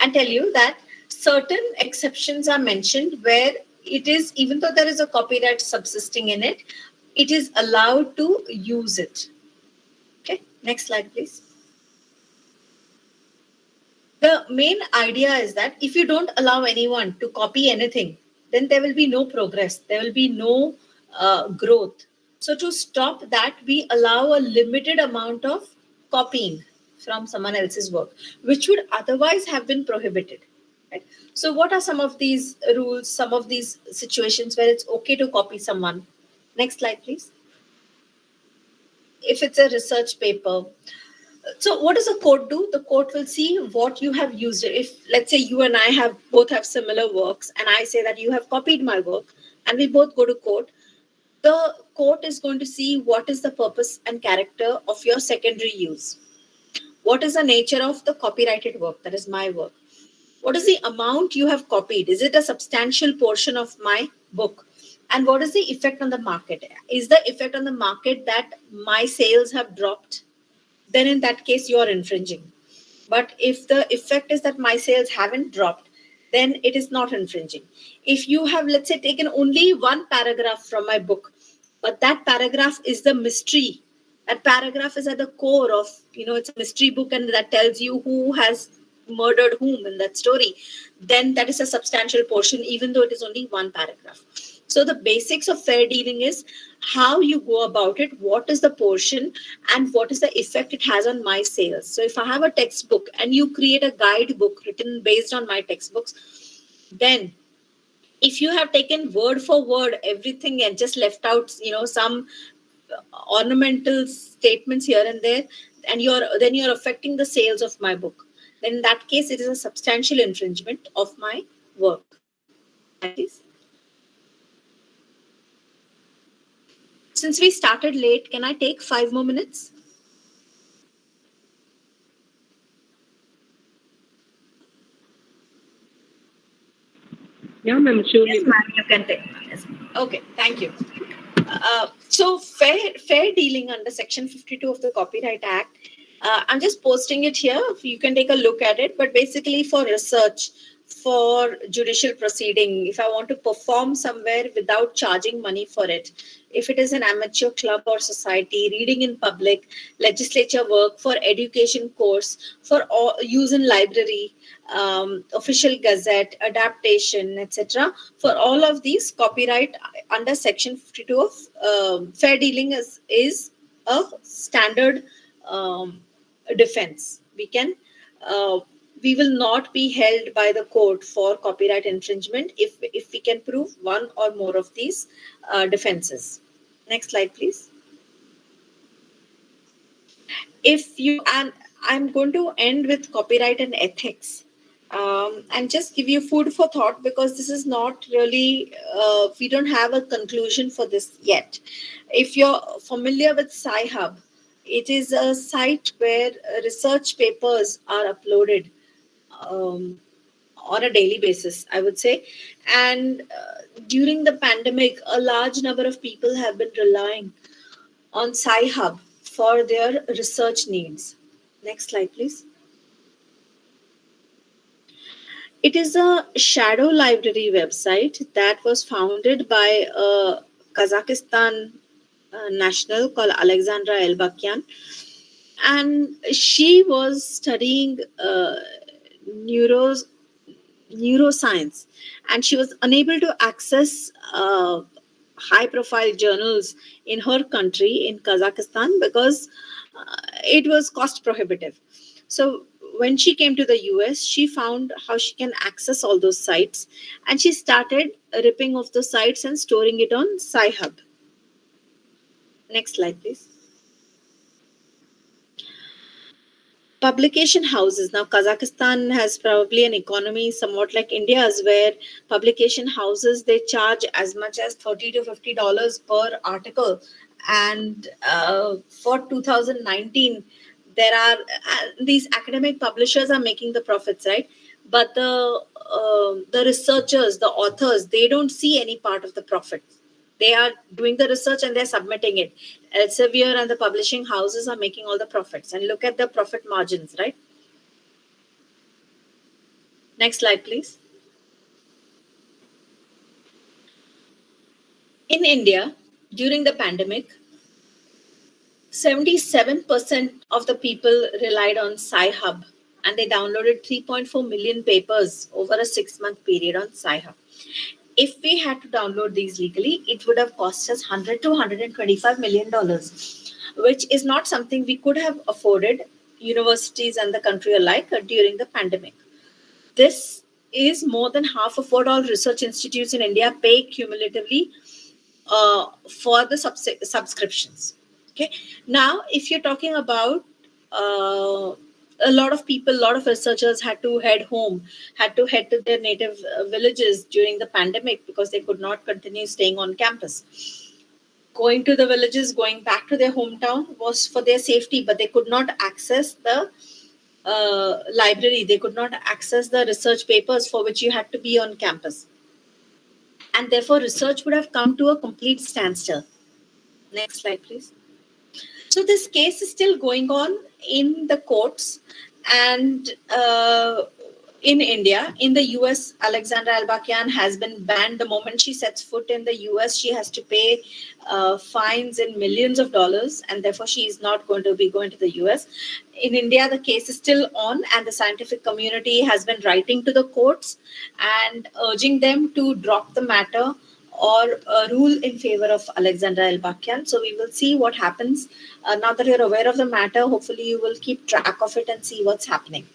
and tell you that certain exceptions are mentioned where it is, even though there is a copyright subsisting in it, it is allowed to use it. Okay, next slide, please. The main idea is that if you don't allow anyone to copy anything, then there will be no progress, there will be no growth. So to stop that, we allow a limited amount of copying from someone else's work, which would otherwise have been prohibited. Right? So what are some of these rules, some of these situations where it's okay to copy someone? Next slide, please. If it's a research paper, so what does a court do? The court will see what you have used. If, let's say, you and I have both have similar works, and I say that you have copied my work, and we both go to court, the court is going to see what is the purpose and character of your secondary use. What is the nature of the copyrighted work? That is my work. What is the amount you have copied? Is it a substantial portion of my book? And what is the effect on the market? Is the effect on the market that my sales have dropped? Then in that case, you are infringing. But if the effect is that my sales haven't dropped, then it is not infringing. If you have, let's say, taken only one paragraph from my book, but that paragraph is the mystery, that paragraph is at the core of, it's a mystery book and that tells you who has murdered whom in that story, then that is a substantial portion, even though it is only one paragraph. So the basics of fair dealing is how you go about it, what is the portion, and what is the effect it has on my sales. So if I have a textbook and you create a guidebook written based on my textbooks, then if you have taken word for word everything and just left out, some ornamental statements here and there, and you're affecting the sales of my book, then in that case it is a substantial infringement of my work. Please. Since we started late, can I take 5 more minutes? Yeah, ma'am, surely. Yes, ma'am, you can take. Yes. Okay, thank you. So fair dealing under Section 52 of the Copyright Act. I'm just posting it here. You can take a look at it. But basically, for research, for judicial proceeding, if I want to perform somewhere without charging money for it, if it is an amateur club or society, reading in public, legislature work, for education course, for all, use in library, official gazette, adaptation, etc. For all of these, copyright under Section 52 of fair dealing is a standard defense. We will not be held by the court for copyright infringement if we can prove one or more of these defenses. Next slide, please. And I'm going to end with copyright and ethics. And just give you food for thought, because this is not really, we don't have a conclusion for this yet. If you're familiar with Sci-Hub, it is a site where research papers are uploaded on a daily basis, I would say. And during the pandemic, a large number of people have been relying on Sci-Hub for their research needs. Next slide, please. It is a shadow library website that was founded by a Kazakhstan national called Alexandra Elbakyan. And she was studying neuroscience, and she was unable to access high profile journals in her country, in Kazakhstan, because it was cost prohibitive. So when she came to the US, she found how she can access all those sites, and she started ripping off the sites and storing it on Sci-Hub. Next slide, please. Publication houses. Now, Kazakhstan has probably an economy somewhat like India's, where publication houses, they charge as much as $30 to $50 per article. And for 2019, there are these academic publishers are making the profits, right? But the researchers, the authors, they don't see any part of the profit. They are doing the research and they're submitting it. Elsevier and the publishing houses are making all the profits. And look at the profit margins, right? Next slide, please. In India, during the pandemic, 77% of the people relied on Sci-Hub and they downloaded 3.4 million papers over a 6-month period on Sci-Hub. If we had to download these legally, it would have cost us $100 to $125 million, which is not something we could have afforded, universities and the country alike, during the pandemic. This is more than half of what all research institutes in India pay cumulatively for the subscriptions. Okay. Now, if you're talking about a lot of people, a lot of researchers had to head home, had to head to their native villages during the pandemic because they could not continue staying on campus. Going to the villages, going back to their hometown was for their safety, but they could not access the library. They could not access the research papers for which you had to be on campus. And therefore, research would have come to a complete standstill. Next slide, please. So this case is still going on in the courts, and in India. In the US, Alexandra Albakian has been banned. The moment she sets foot in the US, she has to pay fines in millions of dollars, and therefore she is not going to be going to the US. In India, the case is still on, and the scientific community has been writing to the courts and urging them to drop the matter or rule in favor of Alexandra Elbakian. So we will see what happens. Now that you're aware of the matter, hopefully you will keep track of it and see what's happening.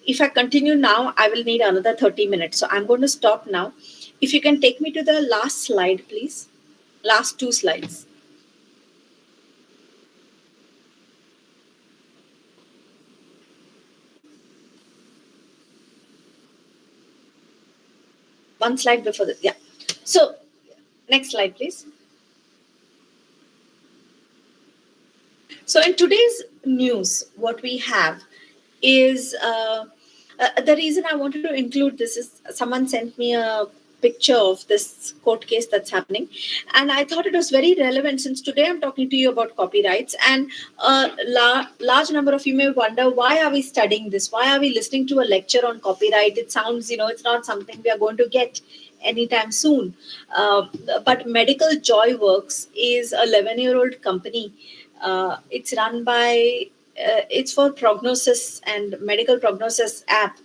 If I continue now, I will need another 30 minutes. So I'm going to stop now. If you can take me to the last slide, please. Last 2 slides. One slide before this. Yeah. So next slide, please. So in today's news, what we have is the reason I wanted to include this is someone sent me a picture of this court case that's happening, and I thought it was very relevant since today I'm talking to you about copyrights, and a large number of you may wonder, why are we studying this? Why are we listening to a lecture on copyright? It sounds, it's not something we are going to get anytime soon. But Medical Joy Works is a 11-year-old company. It's run by it's for prognosis and medical prognosis app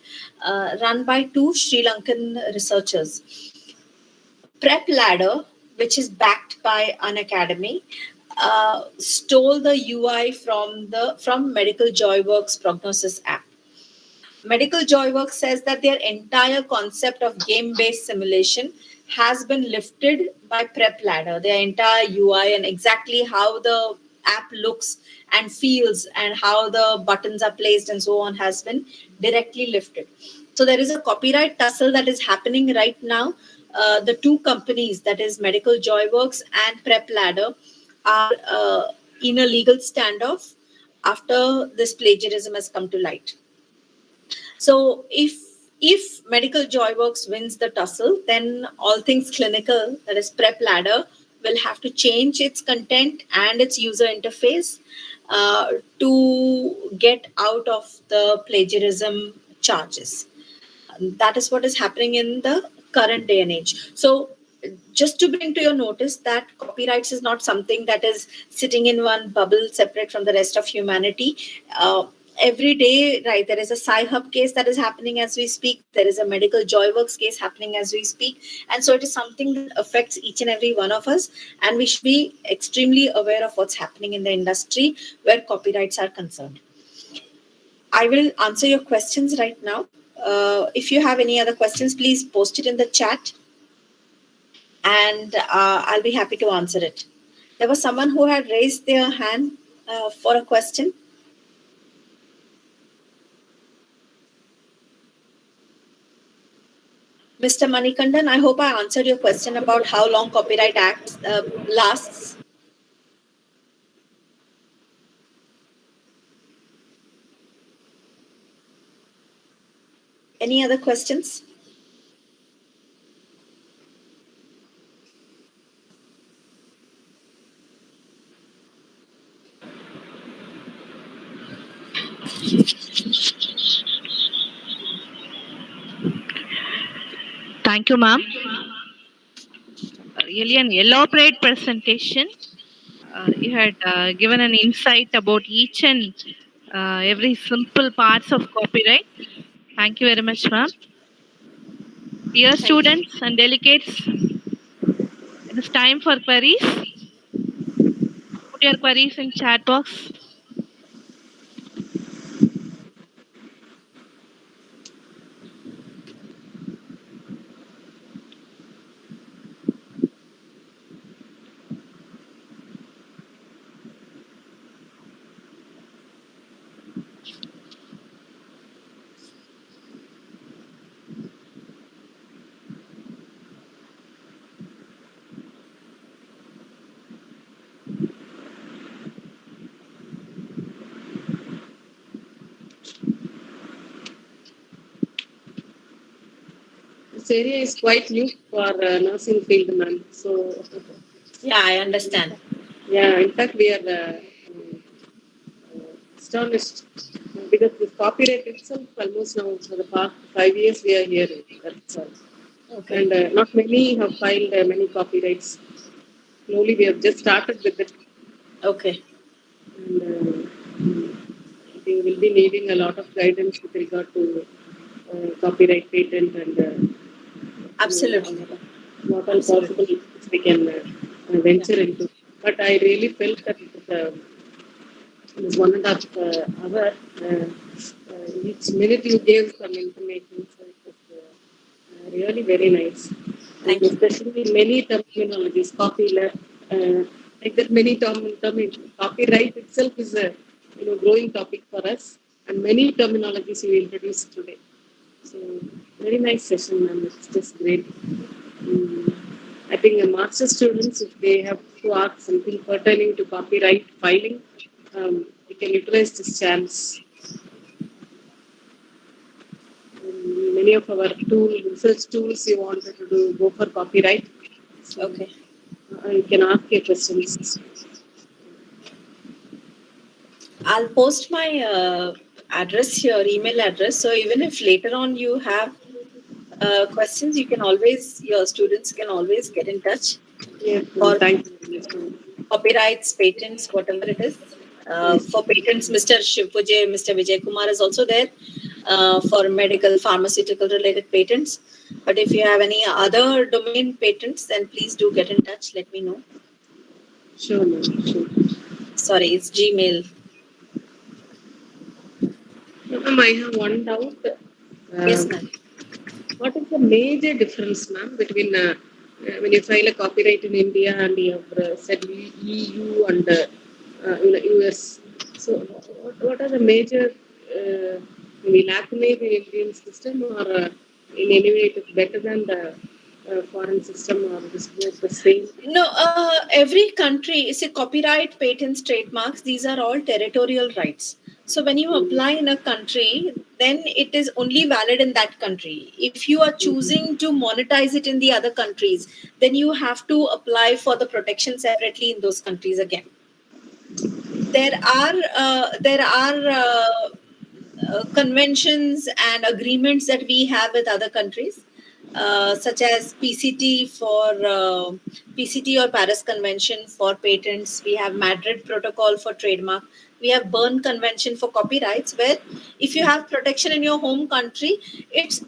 run by 2 Sri Lankan researchers. Prep Ladder, which is backed by an academy, stole the UI from Medical Joyworks prognosis app. Medical Joyworks says that their entire concept of game-based simulation has been lifted by Prep Ladder. Their entire UI and exactly how the app looks and feels and how the buttons are placed and so on has been directly lifted. So there is a copyright tussle that is happening right now. The 2 companies, that is Medical Joyworks and Prep Ladder, are in a legal standoff after this plagiarism has come to light. So if Medical Joyworks wins the tussle, then all things clinical, that is Prep Ladder, will have to change its content and its user interface to get out of the plagiarism charges. That is what is happening in the current day and age. So just to bring to your notice that copyrights is not something that is sitting in one bubble separate from the rest of humanity. Every day, right, there is a Sci-Hub case that is happening as we speak. There is a Medical Joyworks case happening as we speak. And so it is something that affects each and every one of us. And we should be extremely aware of what's happening in the industry where copyrights are concerned. I will answer your questions right now. If you have any other questions, please post it in the chat. And I'll be happy to answer it. There was someone who had raised their hand for a question. Mr. Manikandan, I hope I answered your question about how long Copyright Act lasts. Any other questions? Thank you, ma'am. Really an elaborate presentation. You had given an insight about each and every simple parts of copyright. Thank you very much, ma'am. Dear Thank you. students and delegates, it is time for queries. Put your queries in chat box. This area is quite new for nursing field, ma'am. So, Yeah, I understand. yeah, in fact, we are astonished because this copyright itself, almost now for the past 5 years, we are hearing. That's all. Okay. And not many have filed many copyrights. Slowly, we have just started with it. Okay. And I think we'll be needing a lot of guidance with regard to copyright patent and Absolutely. what all possible we can venture into. But I really felt that this 1.5 hour, each minute you gave some information, so it was really very nice. Thank And you. especially many terminologies, copyleft, like that many copyright itself is a growing topic for us, and many terminologies you introduced today. So very nice session, ma'am. It's just great. I think master students, if they have to ask something pertaining to copyright filing, we can utilize this chance. Many of our research tools you wanted to go for copyright. So, Okay. you can ask your questions. I'll post my address here, email address. So even if later on you have questions, your students can always get in touch. Yes, For thank you very much, ma'am. copyrights, patents, whatever it is. Yes. For patents, Mr. Shivpujay, Mr. Vijay Kumar is also there for medical, pharmaceutical related patents. But if you have any other domain patents, then please do get in touch. Let me know. Sure, ma'am. Sure. Sorry, it's Gmail. Ma'am, I have one doubt. Yes, ma'am. What is the major difference, ma'am, between when you file a copyright in India and you have said EU and US? So, what are the major maybe lacunate in Indian system, or in any way it is better than the foreign system, or is both the same? No, every country, see, copyright, patents, trademarks, these are all territorial rights. So when you apply in a country, then it is only valid in that country. If you are choosing to monetize it in the other countries, then you have to apply for the protection separately in those countries again. There are conventions and agreements that we have with other countries, such as PCT or Paris Convention for patents. We have Madrid Protocol for trademark. We have Berne Convention for copyrights, where if you have protection in your home country, it's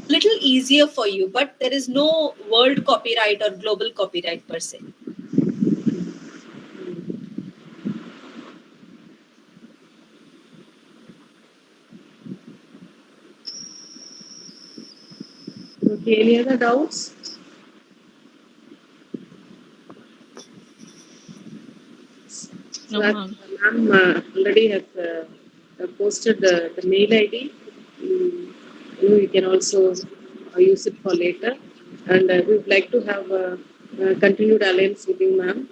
little easier for you. But there is no world copyright or global copyright per se. Okay, any other doubts? No, ma'am. Ma'am already has posted the mail ID. You can also use it for later. And we would like to have a continued alliance with you, ma'am.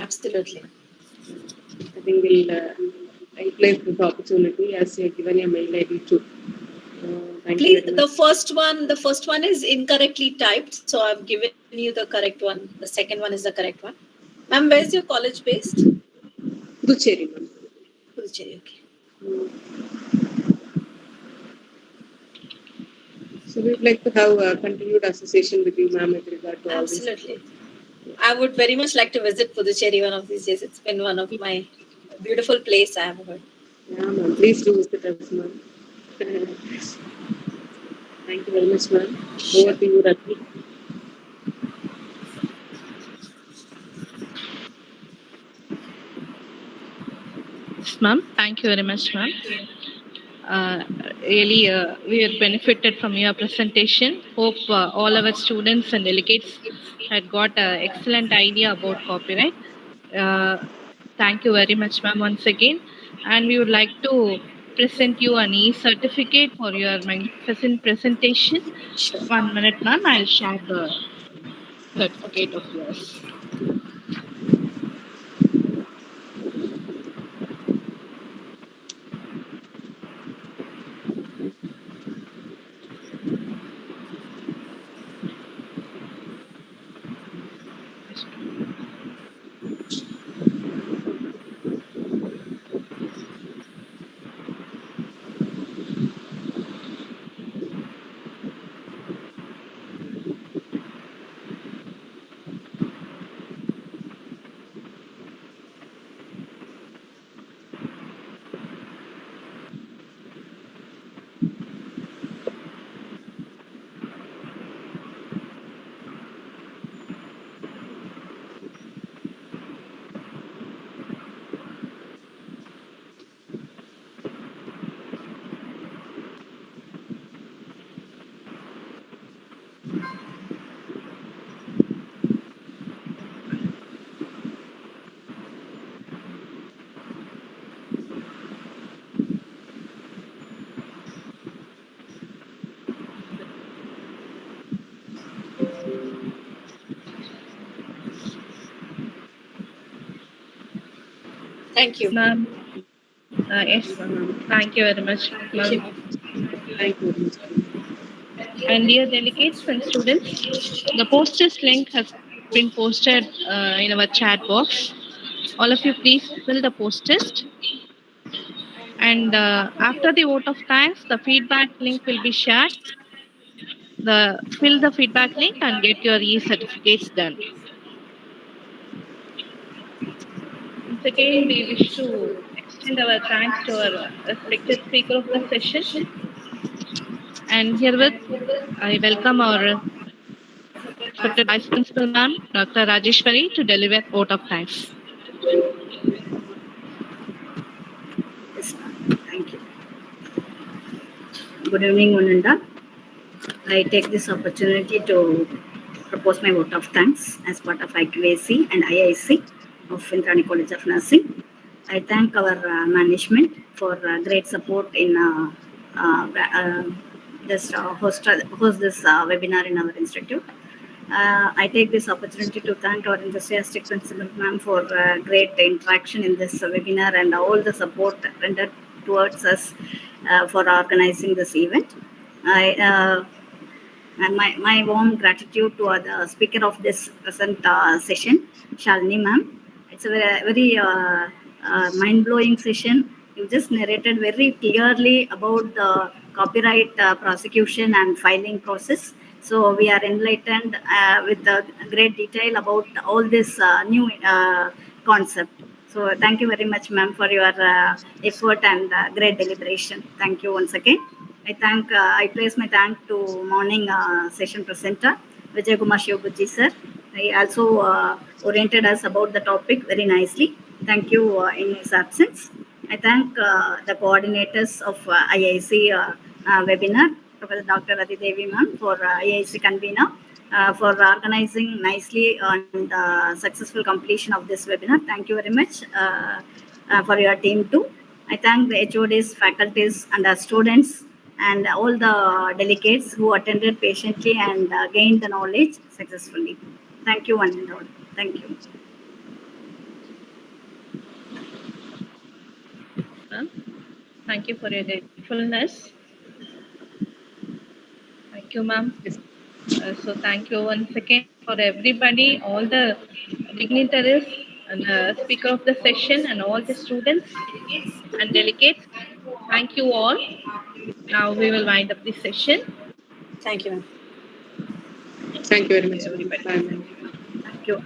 Absolutely. I think we'll utilize this opportunity as you have given your mail ID too. Thank you Please, very the much. first one is incorrectly typed, so I've given you the correct one. The second one is the correct one. Ma'am, where's your college based? Puducherry, ma'am. Puducherry, okay. So we'd like to have a continued association with you, ma'am, with regard to all these. Absolutely. I would very much like to visit Puducherry one of these days. It's been one of my beautiful place I have heard. Yeah, ma'am. Please do visit us, ma'am. Thank you very much, ma'am. Over to you, Rati. Yes, ma'am. Thank you very much, ma'am. Really, we have benefited from your presentation. Hope all our students and delegates had got an excellent idea about copyright. Uh, Thank you very much, ma'am, once again. And we would like to present you an e-certificate for your magnificent presentation. Sure. 1 minute, ma'am. I'll share the certificate of yours. Thank you. Ma'am, yes, ma'am. Thank you very much, Thank ma'am. you. Thank you very much. And dear delegates and students, the posters link has been posted in our chat box. All of you, please fill the post test. And after the vote of thanks, the feedback link will be shared. Fill the feedback link and get your e-certificates done. Once again, we wish to extend our thanks to our respected speaker of the session. And herewith, I welcome our respected Vice Principal Ma'am, Dr. Rajeshwari, to deliver vote of thanks. Yes, ma'am. Thank you. Good evening, one and all. I take this opportunity to propose my vote of thanks as part of IQAC and IIC of Indrani College of Nursing. I thank our management for great support in host this webinar in our institute. I take this opportunity to thank our enthusiastic principal ma'am for great interaction in this webinar and all the support rendered towards us for organizing this event. And my warm gratitude to the speaker of this present session, Shalini ma'am. It's a very mind-blowing session. You just narrated very clearly about the copyright prosecution and filing process. So we are enlightened with great detail about all this new concept. So thank you very much, ma'am, for your effort and great deliberation. Thank you once again. I place my thank to morning session presenter, Vijay Kumar Shivabuji sir. He also oriented us about the topic very nicely. Thank you in his absence. I thank the coordinators of IIC webinar, Professor Dr. Adi Devi ma'am, for IIC convener, for organizing nicely and successful completion of this webinar. Thank you very much for your team too. I thank the HODs, faculties, and our students, and all the delegates who attended patiently and gained the knowledge successfully. Thank you, one and all. Thank you. Thank you for your gratefulness. Thank you, ma'am. So thank you once again for everybody, all the dignitaries and the speaker of the session and all the students and delegates. Thank you all. Now we will wind up this session. Thank you, ma'am. Thank you very much, everybody. Bye. Thank you.